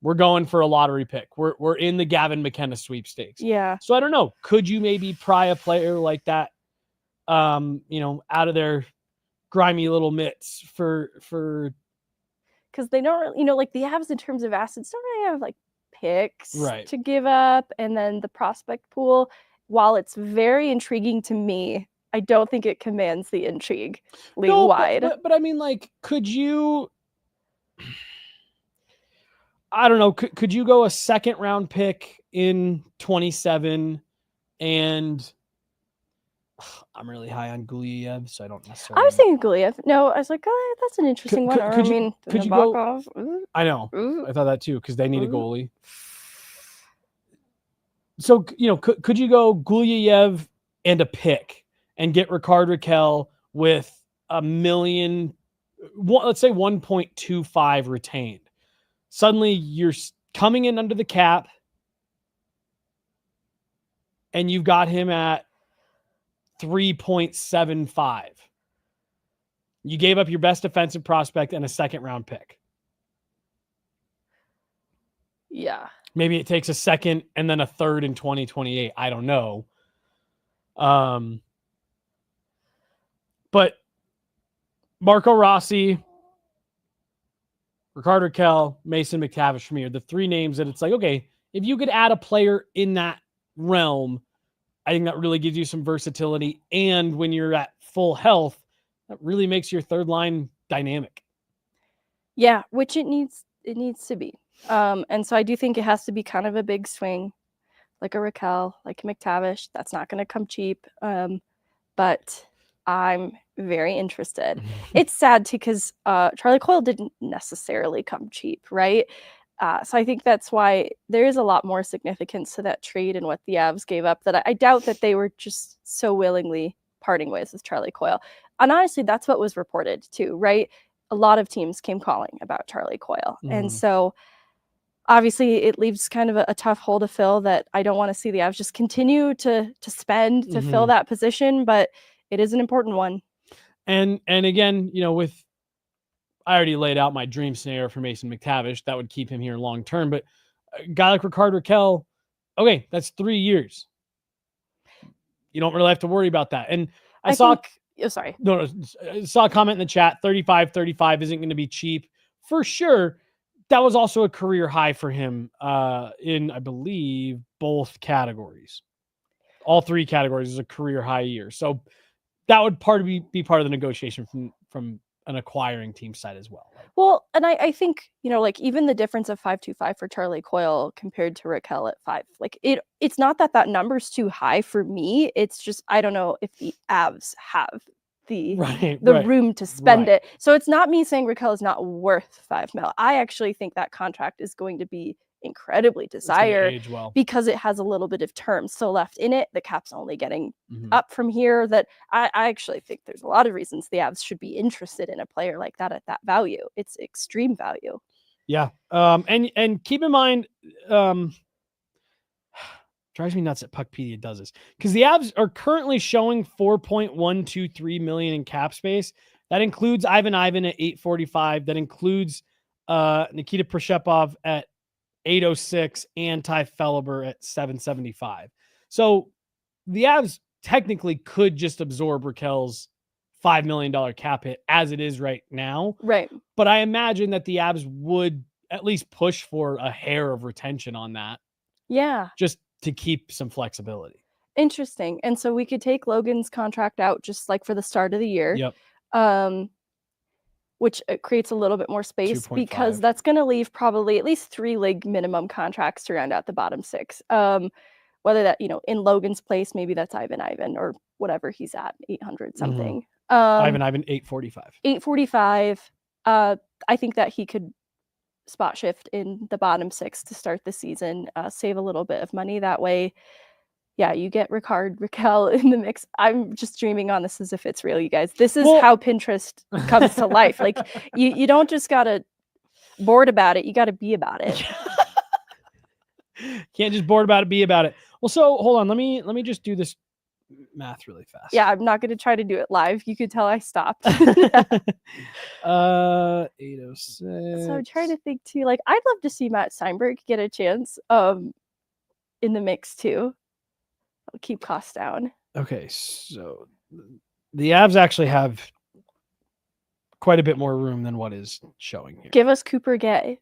we're going for a lottery pick. We're in the Gavin McKenna sweepstakes. Yeah. So I don't know. Could you maybe pry a player like that, out of their grimy little mitts for because they don't really, like the Avs in terms of assets don't really have like picks right to give up, and then the prospect pool, while it's very intriguing to me, I don't think it commands the intrigue league-wide. But I mean, like, could you? I don't know. Could you go a second round pick in 27? And I'm really high on Gulyayev, so I don't necessarily. I was thinking Gulyayev. No, I was like, oh, that's an interesting one. Could you go? I know. Ooh. I thought that too, because they need a goalie. So could you go Gulyayev and a pick and get Ricard Rakell with $1 million, let's say 1.25 retained? Suddenly you're coming in under the cap and you've got him at 3.75. You gave up your best defensive prospect and a second round pick. Yeah. Maybe it takes a second and then a third in 2028. I don't know. But Marco Rossi, Ricard Rakell, Mason McTavish from here, the 3 names that it's like, okay, if you could add a player in that realm, I think that really gives you some versatility. And when you're at full health, that really makes your third line dynamic. Yeah, which it needs to be. And so I do think it has to be kind of a big swing, like a Rakell, like McTavish. That's not going to come cheap. But I'm very interested. It's sad too, because Charlie Coyle didn't necessarily come cheap, right? So I think that's why there is a lot more significance to that trade and what the Avs gave up that I doubt that they were just so willingly parting ways with Charlie Coyle. And honestly, that's what was reported too, right? A lot of teams came calling about Charlie Coyle. And so obviously it leaves kind of a tough hole to fill that I don't want to see the Avs just continue to spend to fill that position, but it is an important one. And again, I already laid out my dream scenario for Mason McTavish. That would keep him here long term. But a guy like Ricard Rakell, okay, that's 3 years. You don't really have to worry about that. And I saw a comment in the chat, 35 isn't going to be cheap. For sure, that was also a career high for him in, I believe, both categories. All 3 categories is a career high year. So that would be part of the negotiation from an acquiring team side as well. Well, and I think, like even the difference of 5.25 for Charlie Coyle compared to Rakell at 5, like it's not that number's too high for me. It's just, I don't know if the Avs have the room to spend it. So it's not me saying Rakell is not worth $5 million. I actually think that contract is going to be incredibly desired because it has a little bit of term still left in it. The cap's only getting up from here. That I actually think there's a lot of reasons the Avs should be interested in a player like that at that value. It's extreme value. Yeah. And keep in mind, drives me nuts that Puckpedia does this, because the Avs are currently showing $4.123 million in cap space. That includes Ivan at $845. That includes Nikita Prishepov at $806 and Ty Felber at $775. So the Avs technically could just absorb Rakell's $5 million cap hit as it is right now. Right. But I imagine that the Avs would at least push for a hair of retention on that. Yeah. Just to keep some flexibility. Interesting. And so we could take Logan's contract out just like for the start of the year. Yep. Which creates a little bit more space 2.5. because that's going to leave probably at least 3 league minimum contracts to round out the bottom 6. Whether that, in Logan's place, maybe that's Ivan or whatever he's at, 800 something. Ivan, 845. 845. I think that he could spot shift in the bottom 6 to start the season, save a little bit of money that way. Yeah, you get Ricard Rakell in the mix. I'm just dreaming on this as if it's real, you guys. This is how Pinterest comes to life. Like you don't just gotta bored about it, you gotta be about it. Can't just bored about it, be about it. Well, so hold on, let me just do this math really fast. Yeah, I'm not gonna try to do it live. You could tell I stopped. 806. So I'm trying to think too. Like I'd love to see Matt Steinberg get a chance in the mix too. I'll keep costs down. Okay, so the Avs actually have quite a bit more room than what is showing here. Give us Cooper Gay.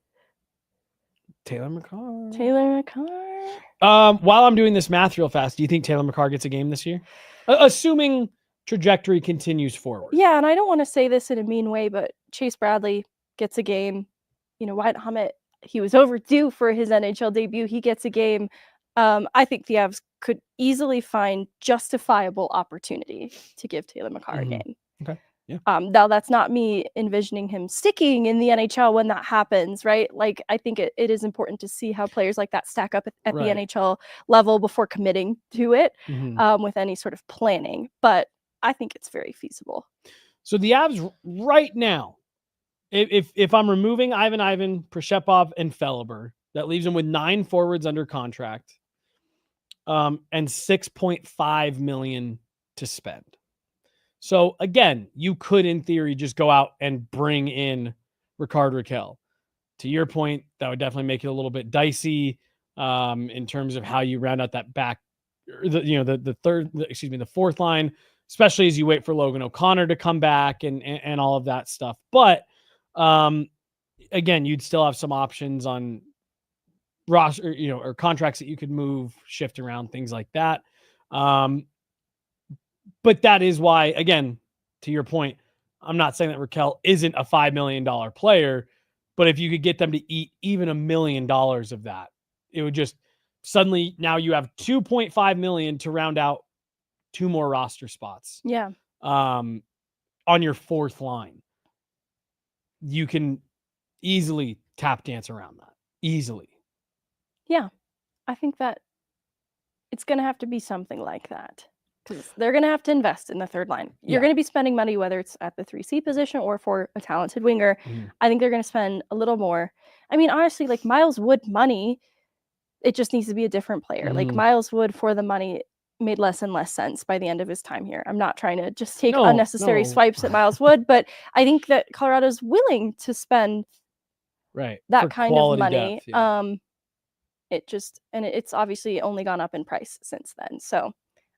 Taylor McCarr. While I'm doing this math real fast, do you think Taylor McCarr gets a game this year? Assuming trajectory continues forward. Yeah, and I don't want to say this in a mean way, but Chase Bradley gets a game. Wyatt Hammett, he was overdue for his NHL debut. He gets a game. I think the Avs could easily find justifiable opportunity to give Taylor McCarr a game. Okay. Yeah. Now that's not me envisioning him sticking in the NHL when that happens, right? Like I think it is important to see how players like that stack up at the NHL level before committing to it with any sort of planning. But I think it's very feasible. So the Avs right now, if I'm removing Ivan, Prishepov, and Felber, that leaves them with 9 forwards under contract. And $6.5 million to spend. So again, you could, in theory, just go out and bring in Ricard Rakell. To your point, that would definitely make it a little bit dicey in terms of how you round out that back, the fourth line, especially as you wait for Logan O'Connor to come back and all of that stuff. But again, you'd still have some options on roster, or contracts that you could move, shift around, things like that. But that is why, again, to your point, I'm not saying that Rakell isn't a $5 million player, but if you could get them to eat even $1 million of that, it would just suddenly, now you have $2.5 million to round out 2 more roster spots. Yeah. On your fourth line. You can easily tap dance around that. Easily. Yeah, I think that it's going to have to be something like that because they're going to have to invest in the third line. You're going to be spending money, whether it's at the 3C position or for a talented winger. I think they're going to spend a little more. I mean, honestly, like Miles Wood money, it just needs to be a different player. Like Miles Wood for the money made less and less sense by the end of his time here. I'm not trying to just take unnecessary swipes at Miles Wood, but I think that Colorado's willing to spend that kind of money. Depth, it's obviously only gone up in price since then. So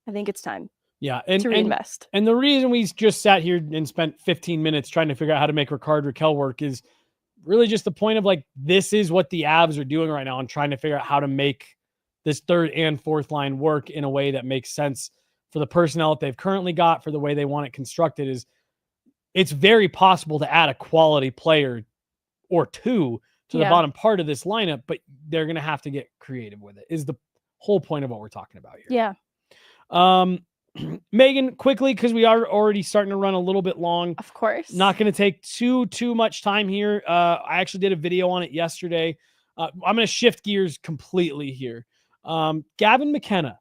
I think it's time to reinvest. And the reason we just sat here and spent 15 minutes trying to figure out how to make Ricard Rakell work is really just the point of like, this is what the Avs are doing right now and trying to figure out how to make this third and fourth line work in a way that makes sense for the personnel that they've currently got, for the way they want it constructed. Is it's very possible to add a quality player or two to the bottom part of this lineup, but they're going to have to get creative with it, is the whole point of what we're talking about here. Yeah. Megan, quickly, because we are already starting to run a little bit long. Of course. Not going to take too much time here. I actually did a video on it yesterday. I'm going to shift gears completely here. Gavin McKenna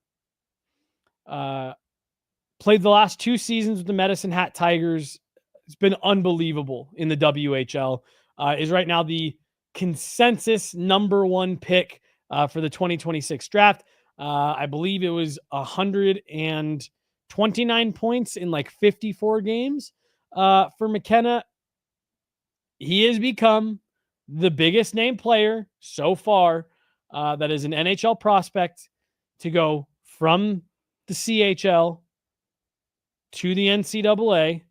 played the last 2 seasons with the Medicine Hat Tigers. It's been unbelievable in the WHL. Is right now the consensus number 1 pick for the 2026 draft. I believe it was 129 points in like 54 games for McKenna. He has become the biggest name player so far that is an NHL prospect to go from the CHL to the NCAA.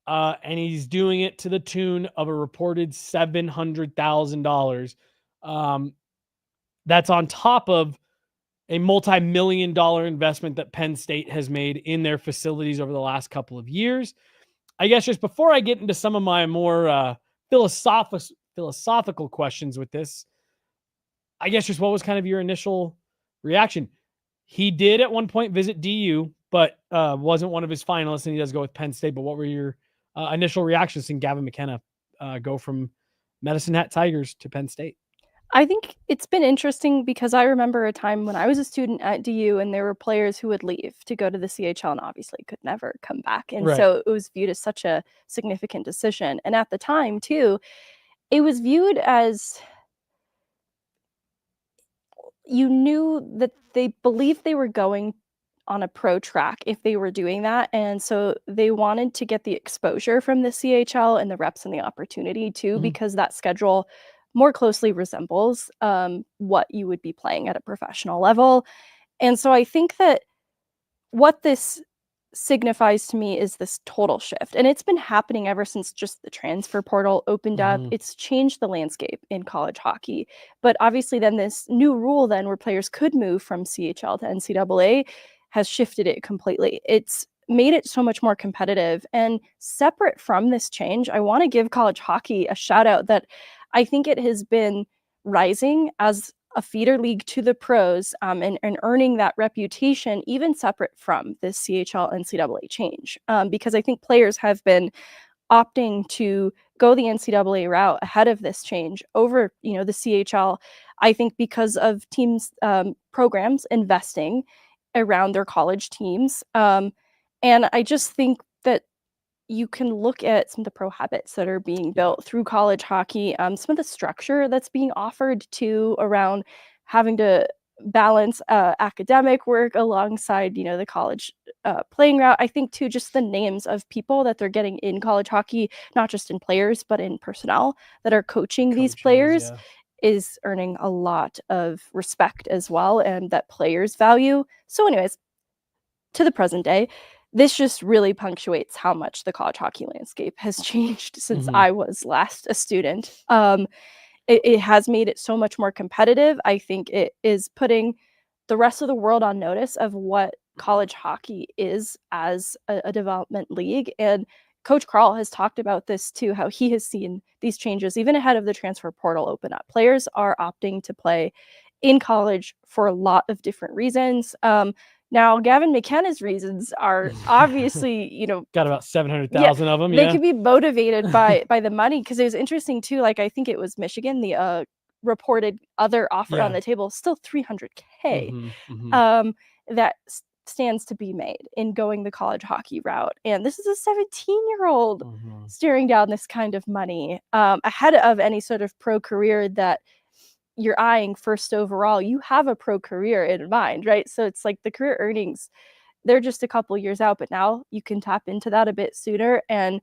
And he's doing it to the tune of a reported $700,000. That's on top of a multi-million-dollar investment that Penn State has made in their facilities over the last couple of years. I guess just before I get into some of my more philosophical questions with this, I guess just what was kind of your initial reaction? He did at one point visit DU, but wasn't one of his finalists, and he does go with Penn State. But what were your initial reactions seeing Gavin McKenna go from Medicine Hat Tigers to Penn State? I think it's been interesting because I remember a time when I was a student at DU and there were players who would leave to go to the CHL and obviously could never come back. And so it was viewed as such a significant decision. And at the time, too, it was viewed as you knew that they believed they were going on a pro track if they were doing that. And so they wanted to get the exposure from the CHL and the reps and the opportunity, too, because that schedule more closely resembles what you would be playing at a professional level. And so I think that what this signifies to me is this total shift. And it's been happening ever since just the transfer portal opened up. It's changed the landscape in college hockey. But obviously then this new rule then where players could move from CHL to NCAA has shifted it completely. It's made it so much more competitive. And separate from this change, I want to give college hockey a shout out that I think it has been rising as a feeder league to the pros and earning that reputation, even separate from this CHL NCAA change. Because I think players have been opting to go the NCAA route ahead of this change over, the CHL. I think because of teams, programs investing around their college teams. And I just think that you can look at some of the pro habits that are being built through college hockey, some of the structure that's being offered to around having to balance academic work alongside, the college playing route. I think too, just the names of people that they're getting in college hockey, not just in players, but in personnel that are coaching these players is earning a lot of respect as well, and that players value. So anyways, to the present day, this just really punctuates how much the college hockey landscape has changed since I was last a student. It has made it so much more competitive. I think it is putting the rest of the world on notice of what college hockey is as a development league. And Coach Carl has talked about this too, how he has seen these changes even ahead of the transfer portal open up. Players are opting to play in college for a lot of different reasons. Now, Gavin McKenna's reasons are obviously, got about 700,000 of them. They could be motivated by the money, because it was interesting too. Like, I think it was Michigan, the reported other offer on the table, still $300K. That stands to be made in going the college hockey route. And this is a 17-year-old Mhm. staring down this kind of money ahead of any sort of pro career that you're eyeing first overall. You have a pro career in mind, right? So it's like the career earnings, they're just a couple years out, but now you can tap into that a bit sooner and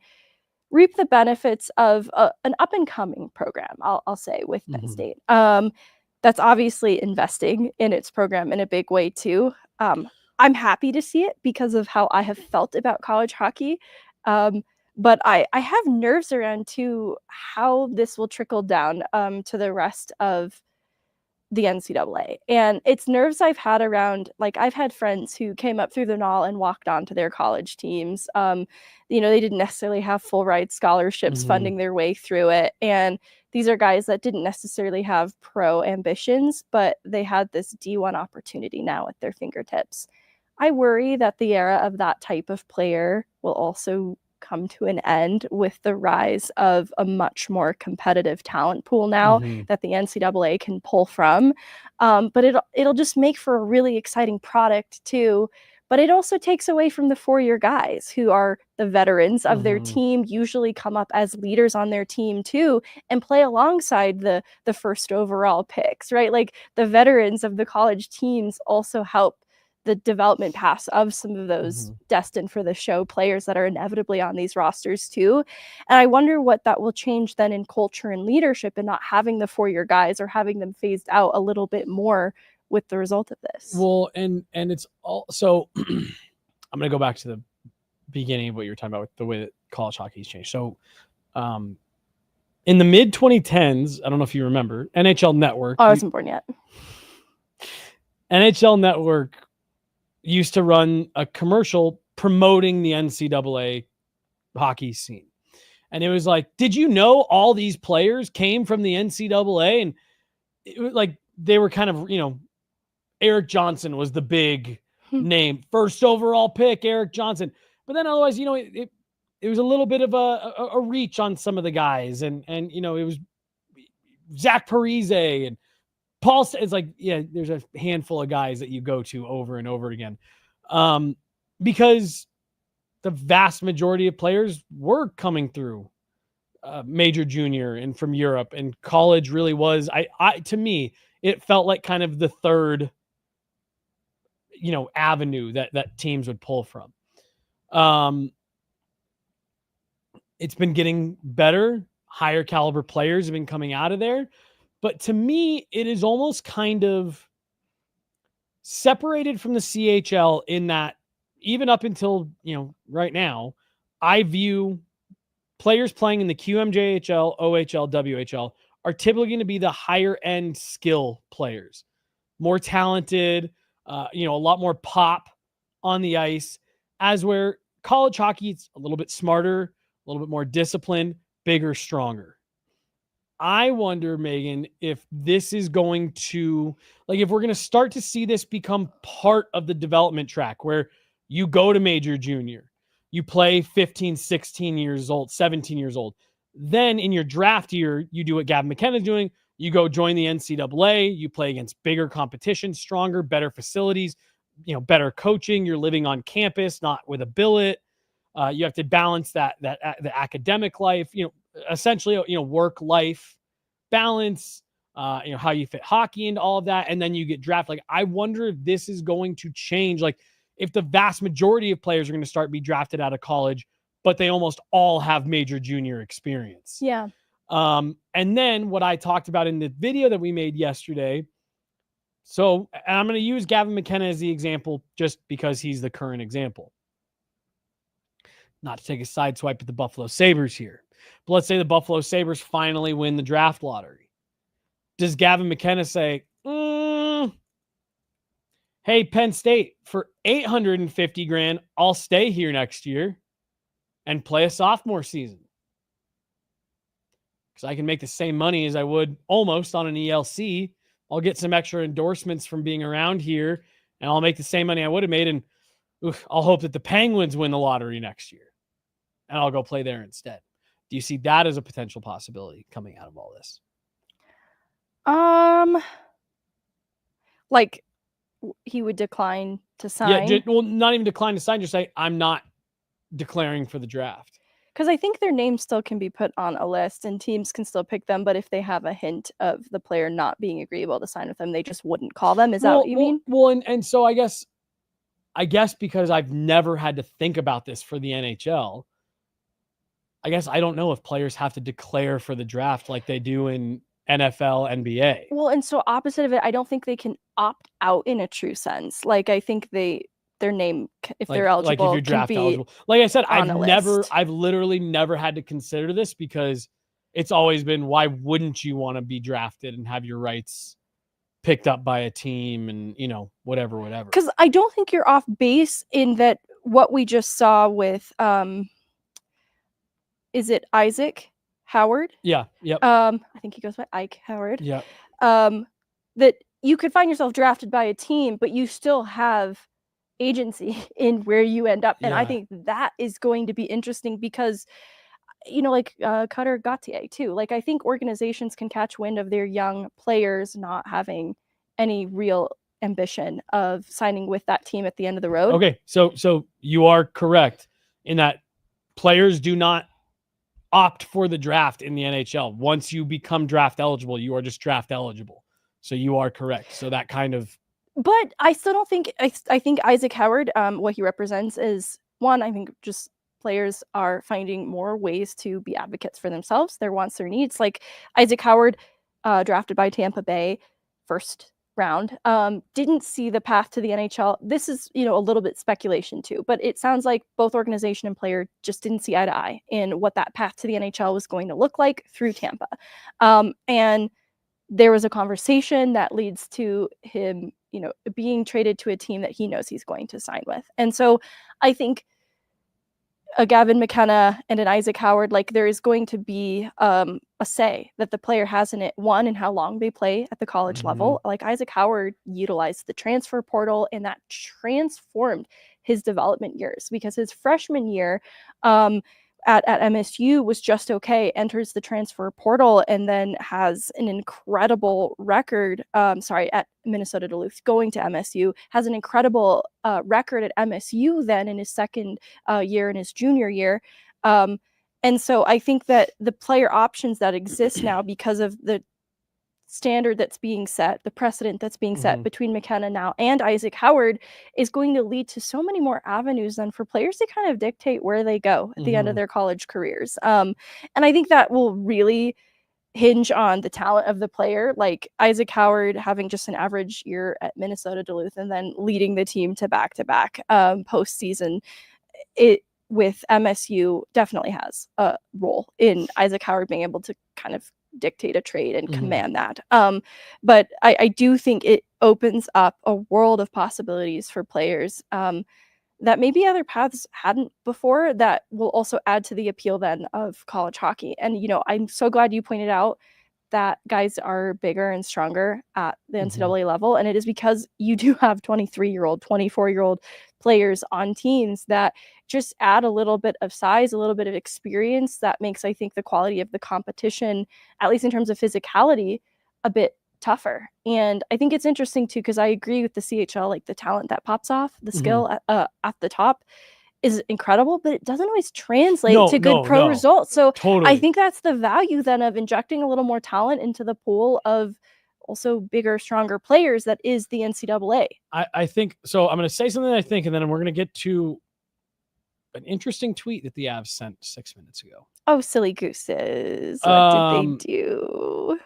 reap the benefits of an up and coming program, I'll say, with Penn State. That's obviously investing in its program in a big way too. I'm happy to see it because of how I have felt about college hockey. But I have nerves around too how this will trickle down to the rest of the NCAA. And it's nerves I've had around, like, I've had friends who came up through the NAL and walked onto their college teams. They didn't necessarily have full ride scholarships funding their way through it. And these are guys that didn't necessarily have pro ambitions, but they had this D1 opportunity now at their fingertips. I worry that the era of that type of player will also come to an end with the rise of a much more competitive talent pool now that the NCAA can pull from. But it'll just make for a really exciting product too. But it also takes away from the four-year guys who are the veterans of their team, usually come up as leaders on their team too, and play alongside the first overall picks, right? Like the veterans of the college teams also help the development paths of some of those destined for the show players that are inevitably on these rosters too. And I wonder what that will change then in culture and leadership, and not having the four-year guys or having them phased out a little bit more with the result of this. Well, and it's all, so I'm going to go back to the beginning of what you were talking about with the way that college hockey's changed. So in the mid 2010s, I don't know if you remember, NHL Network. Oh, I wasn't born yet. NHL Network used to run a commercial promoting the NCAA hockey scene. And it was like, did you know all these players came from the NCAA? And it was like, they were kind of, Eric Johnson was the big name, first overall pick, Eric Johnson. But then otherwise, it was a little bit of a reach on some of the guys. And it was Zach Parise and Paul. It's like, yeah, there's a handful of guys that you go to over and over again. Because the vast majority of players were coming through major, junior, and from Europe, and college really was, to me, it felt like kind of the third, avenue that teams would pull from. It's been getting better. Higher caliber players have been coming out of there. But to me, it is almost kind of separated from the CHL in that even up until, right now, I view players playing in the QMJHL, OHL, WHL are typically going to be the higher end skill players, more talented, a lot more pop on the ice, as where college hockey is a little bit smarter, a little bit more disciplined, bigger, stronger. I wonder, Megan, if this is going to, if we're going to start to see this become part of the development track where you go to major, junior, you play 15, 16 years old, 17 years old. Then in your draft year, you do what Gavin McKenna is doing. You go join the NCAA. You play against bigger competition, stronger, better facilities, better coaching. You're living on campus, not with a billet. You have to balance the academic life, essentially, work life balance, how you fit hockey into all of that. And then you get drafted. I wonder if this is going to change. If the vast majority of players are going to start be drafted out of college, but they almost all have major, junior experience. Yeah. And then what I talked about in the video that we made yesterday. So, and I'm going to use Gavin McKenna as the example just because he's the current example. Not to take a side swipe at the Buffalo Sabres here, but let's say the Buffalo Sabres finally win the draft lottery. Does Gavin McKenna say, hey, Penn State, for $850,000, I'll stay here next year and play a sophomore season? Because I can make the same money as I would almost on an ELC. I'll get some extra endorsements from being around here, and I'll make the same money I would have made. And I'll hope that the Penguins win the lottery next year, and I'll go play there instead. Do you see that as a potential possibility coming out of all this? he would decline to sign. Yeah, well, not even decline to sign. Just say, I'm not declaring for the draft. Because I think their name still can be put on a list and teams can still pick them. But if they have a hint of the player not being agreeable to sign with them, they just wouldn't call them. Is that what you mean? Well, and so I guess because I've never had to think about this for the NHL, I guess I don't know if players have to declare for the draft like they do in NFL, NBA. Well, and so opposite of it, I don't think they can opt out in a true sense. Like, I think their name, if they're eligible, like if you're draft eligible. Like I said, I've literally never had to consider this because it's always been, why wouldn't you want to be drafted and have your rights picked up by a team and, whatever. Because I don't think you're off base in that what we just saw with, is it Isaac Howard? Yeah. Yep. I think he goes by Ike Howard. Yeah. That you could find yourself drafted by a team, but you still have agency in where you end up. And I think that is going to be interesting because, like Cutter Gauthier too. Like, I think organizations can catch wind of their young players not having any real ambition of signing with that team at the end of the road. Okay. So you are correct in that players do not opt for the draft in the NHL. Once you become draft eligible, you are just draft eligible. So you are correct. So that kind of. But I still don't think, I think Isaac Howard, what he represents is, one, I think just players are finding more ways to be advocates for themselves, their wants, their needs. Like Isaac Howard, drafted by Tampa Bay, first round, didn't see the path to the NHL. This is, a little bit speculation too, but it sounds like both organization and player just didn't see eye to eye in what that path to the NHL was going to look like through Tampa. And there was a conversation that leads to him, being traded to a team that he knows he's going to sign with. And so I think a Gavin McKenna and an Isaac Howard, like, there is going to be a say that the player has in it, one, in how long they play at the college level. Like, Isaac Howard utilized the transfer portal, and that transformed his development years, because his freshman year at MSU was just okay, enters the transfer portal, and then has an incredible record. At Minnesota Duluth, going to MSU, has an incredible record at MSU then in his second year, in his junior year. And so I think that the player options that exist now, because of the standard that's being set, the precedent that's being set between McKenna now and Isaac Howard, is going to lead to so many more avenues then for players to kind of dictate where they go at the end of their college careers. And I think that will really hinge on the talent of the player. Like Isaac Howard having just an average year at Minnesota Duluth and then leading the team to back-to-back postseason, it with MSU definitely has a role in Isaac Howard being able to kind of dictate a trade and command that. But I do think it opens up a world of possibilities for players that maybe other paths hadn't before, that will also add to the appeal then of college hockey. And, I'm so glad you pointed out that guys are bigger and stronger at the NCAA level. And it is because you do have 23-year-old, 24-year-old players on teams that just add a little bit of size, a little bit of experience that makes, I think, the quality of the competition, at least in terms of physicality, a bit tougher. And I think it's interesting too, because I agree with the CHL, like the talent that pops off, the skill at the top is incredible, but it doesn't always translate to good pro results. So totally. I think that's the value then of injecting a little more talent into the pool of also bigger, stronger players that is the NCAA. I think so. I'm going to say something I think, and then we're going to get to an interesting tweet that the Avs sent 6 minutes ago. Oh, silly gooses. What did they do?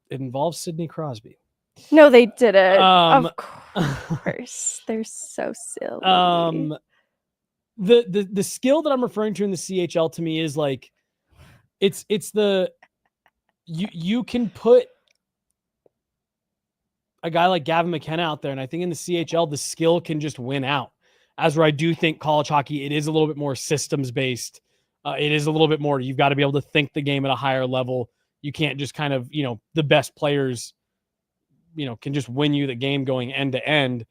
It involves Sidney Crosby. No, they didn't. Of course. They're so silly. The skill that I'm referring to in the CHL to me is like, it's the, you can put a guy like Gavin McKenna out there, and I think in the CHL, the skill can just win out. As where I do think college hockey, it is a little bit more systems based. It is a little bit more, you've got to be able to think the game at a higher level. You can't just kind of, the best players, can just win you the game going end to end.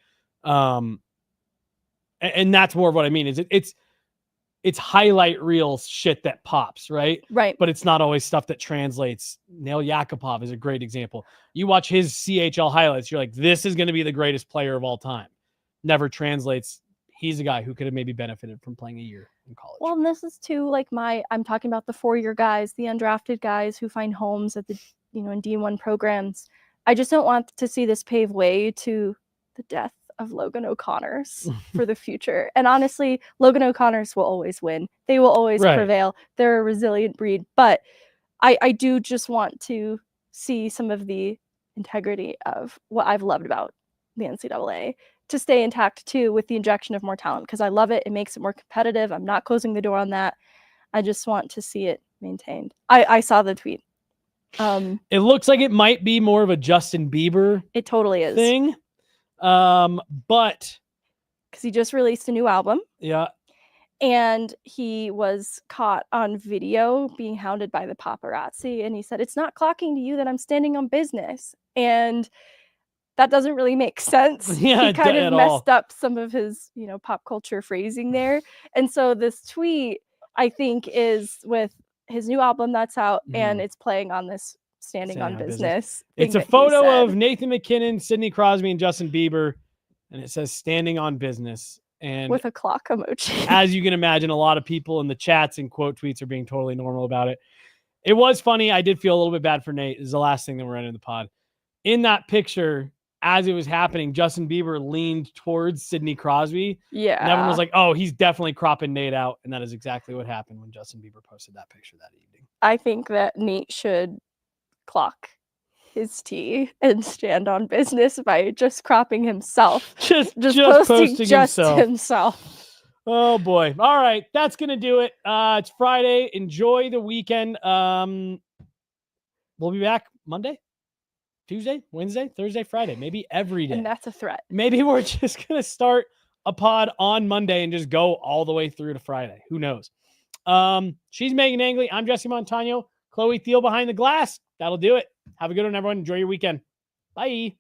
And that's more of what I mean is it's it's highlight reel shit that pops, right? Right. But it's not always stuff that translates. Nail Yakupov is a great example. You watch his CHL highlights, you're like, this is going to be the greatest player of all time. Never translates. He's a guy who could have maybe benefited from playing a year in college. Well, and this is too, like I'm talking about the 4-year guys, the undrafted guys who find homes at the, in D1 programs. I just don't want to see this pave way to the death of Logan O'Connors for the future. And honestly, Logan O'Connors will always win. They will always prevail. They're a resilient breed. But I do just want to see some of the integrity of what I've loved about the NCAA to stay intact too, with the injection of more talent, because I love it. It makes it more competitive. I'm not closing the door on that. I just want to see it maintained. I saw the tweet. It looks like it might be more of a Justin Bieber it totally is thing. But because he just released a new album. Yeah. And he was caught on video being hounded by the paparazzi. And he said, it's not clocking to you that I'm standing on business. And that doesn't really make sense. Yeah, he kind of messed all. up some of his, pop culture phrasing there. And so this tweet, I think, is with his new album that's out, and it's playing on this standing on business. It's a photo of Nathan McKinnon, Sidney Crosby, and Justin Bieber, and it says standing on business. And with a clock emoji. As you can imagine, a lot of people in the chats and quote tweets are being totally normal about it. It was funny. I did feel a little bit bad for Nate. This is the last thing that we're ending the pod. In that picture, as it was happening, Justin Bieber leaned towards Sidney Crosby. Yeah. And everyone was like, oh, he's definitely cropping Nate out. And that is exactly what happened when Justin Bieber posted that picture that evening. I think that Nate should clock his tea and stand on business by just cropping himself. Just posting himself. Oh boy. All right. That's going to do it. It's Friday. Enjoy the weekend. We'll be back Monday, Tuesday, Wednesday, Thursday, Friday, maybe every day. And that's a threat. Maybe we're just going to start a pod on Monday and just go all the way through to Friday. Who knows? She's Meghan Angley. I'm Jesse Montano. Chloe Thiel behind the glass. That'll do it. Have a good one, everyone. Enjoy your weekend. Bye.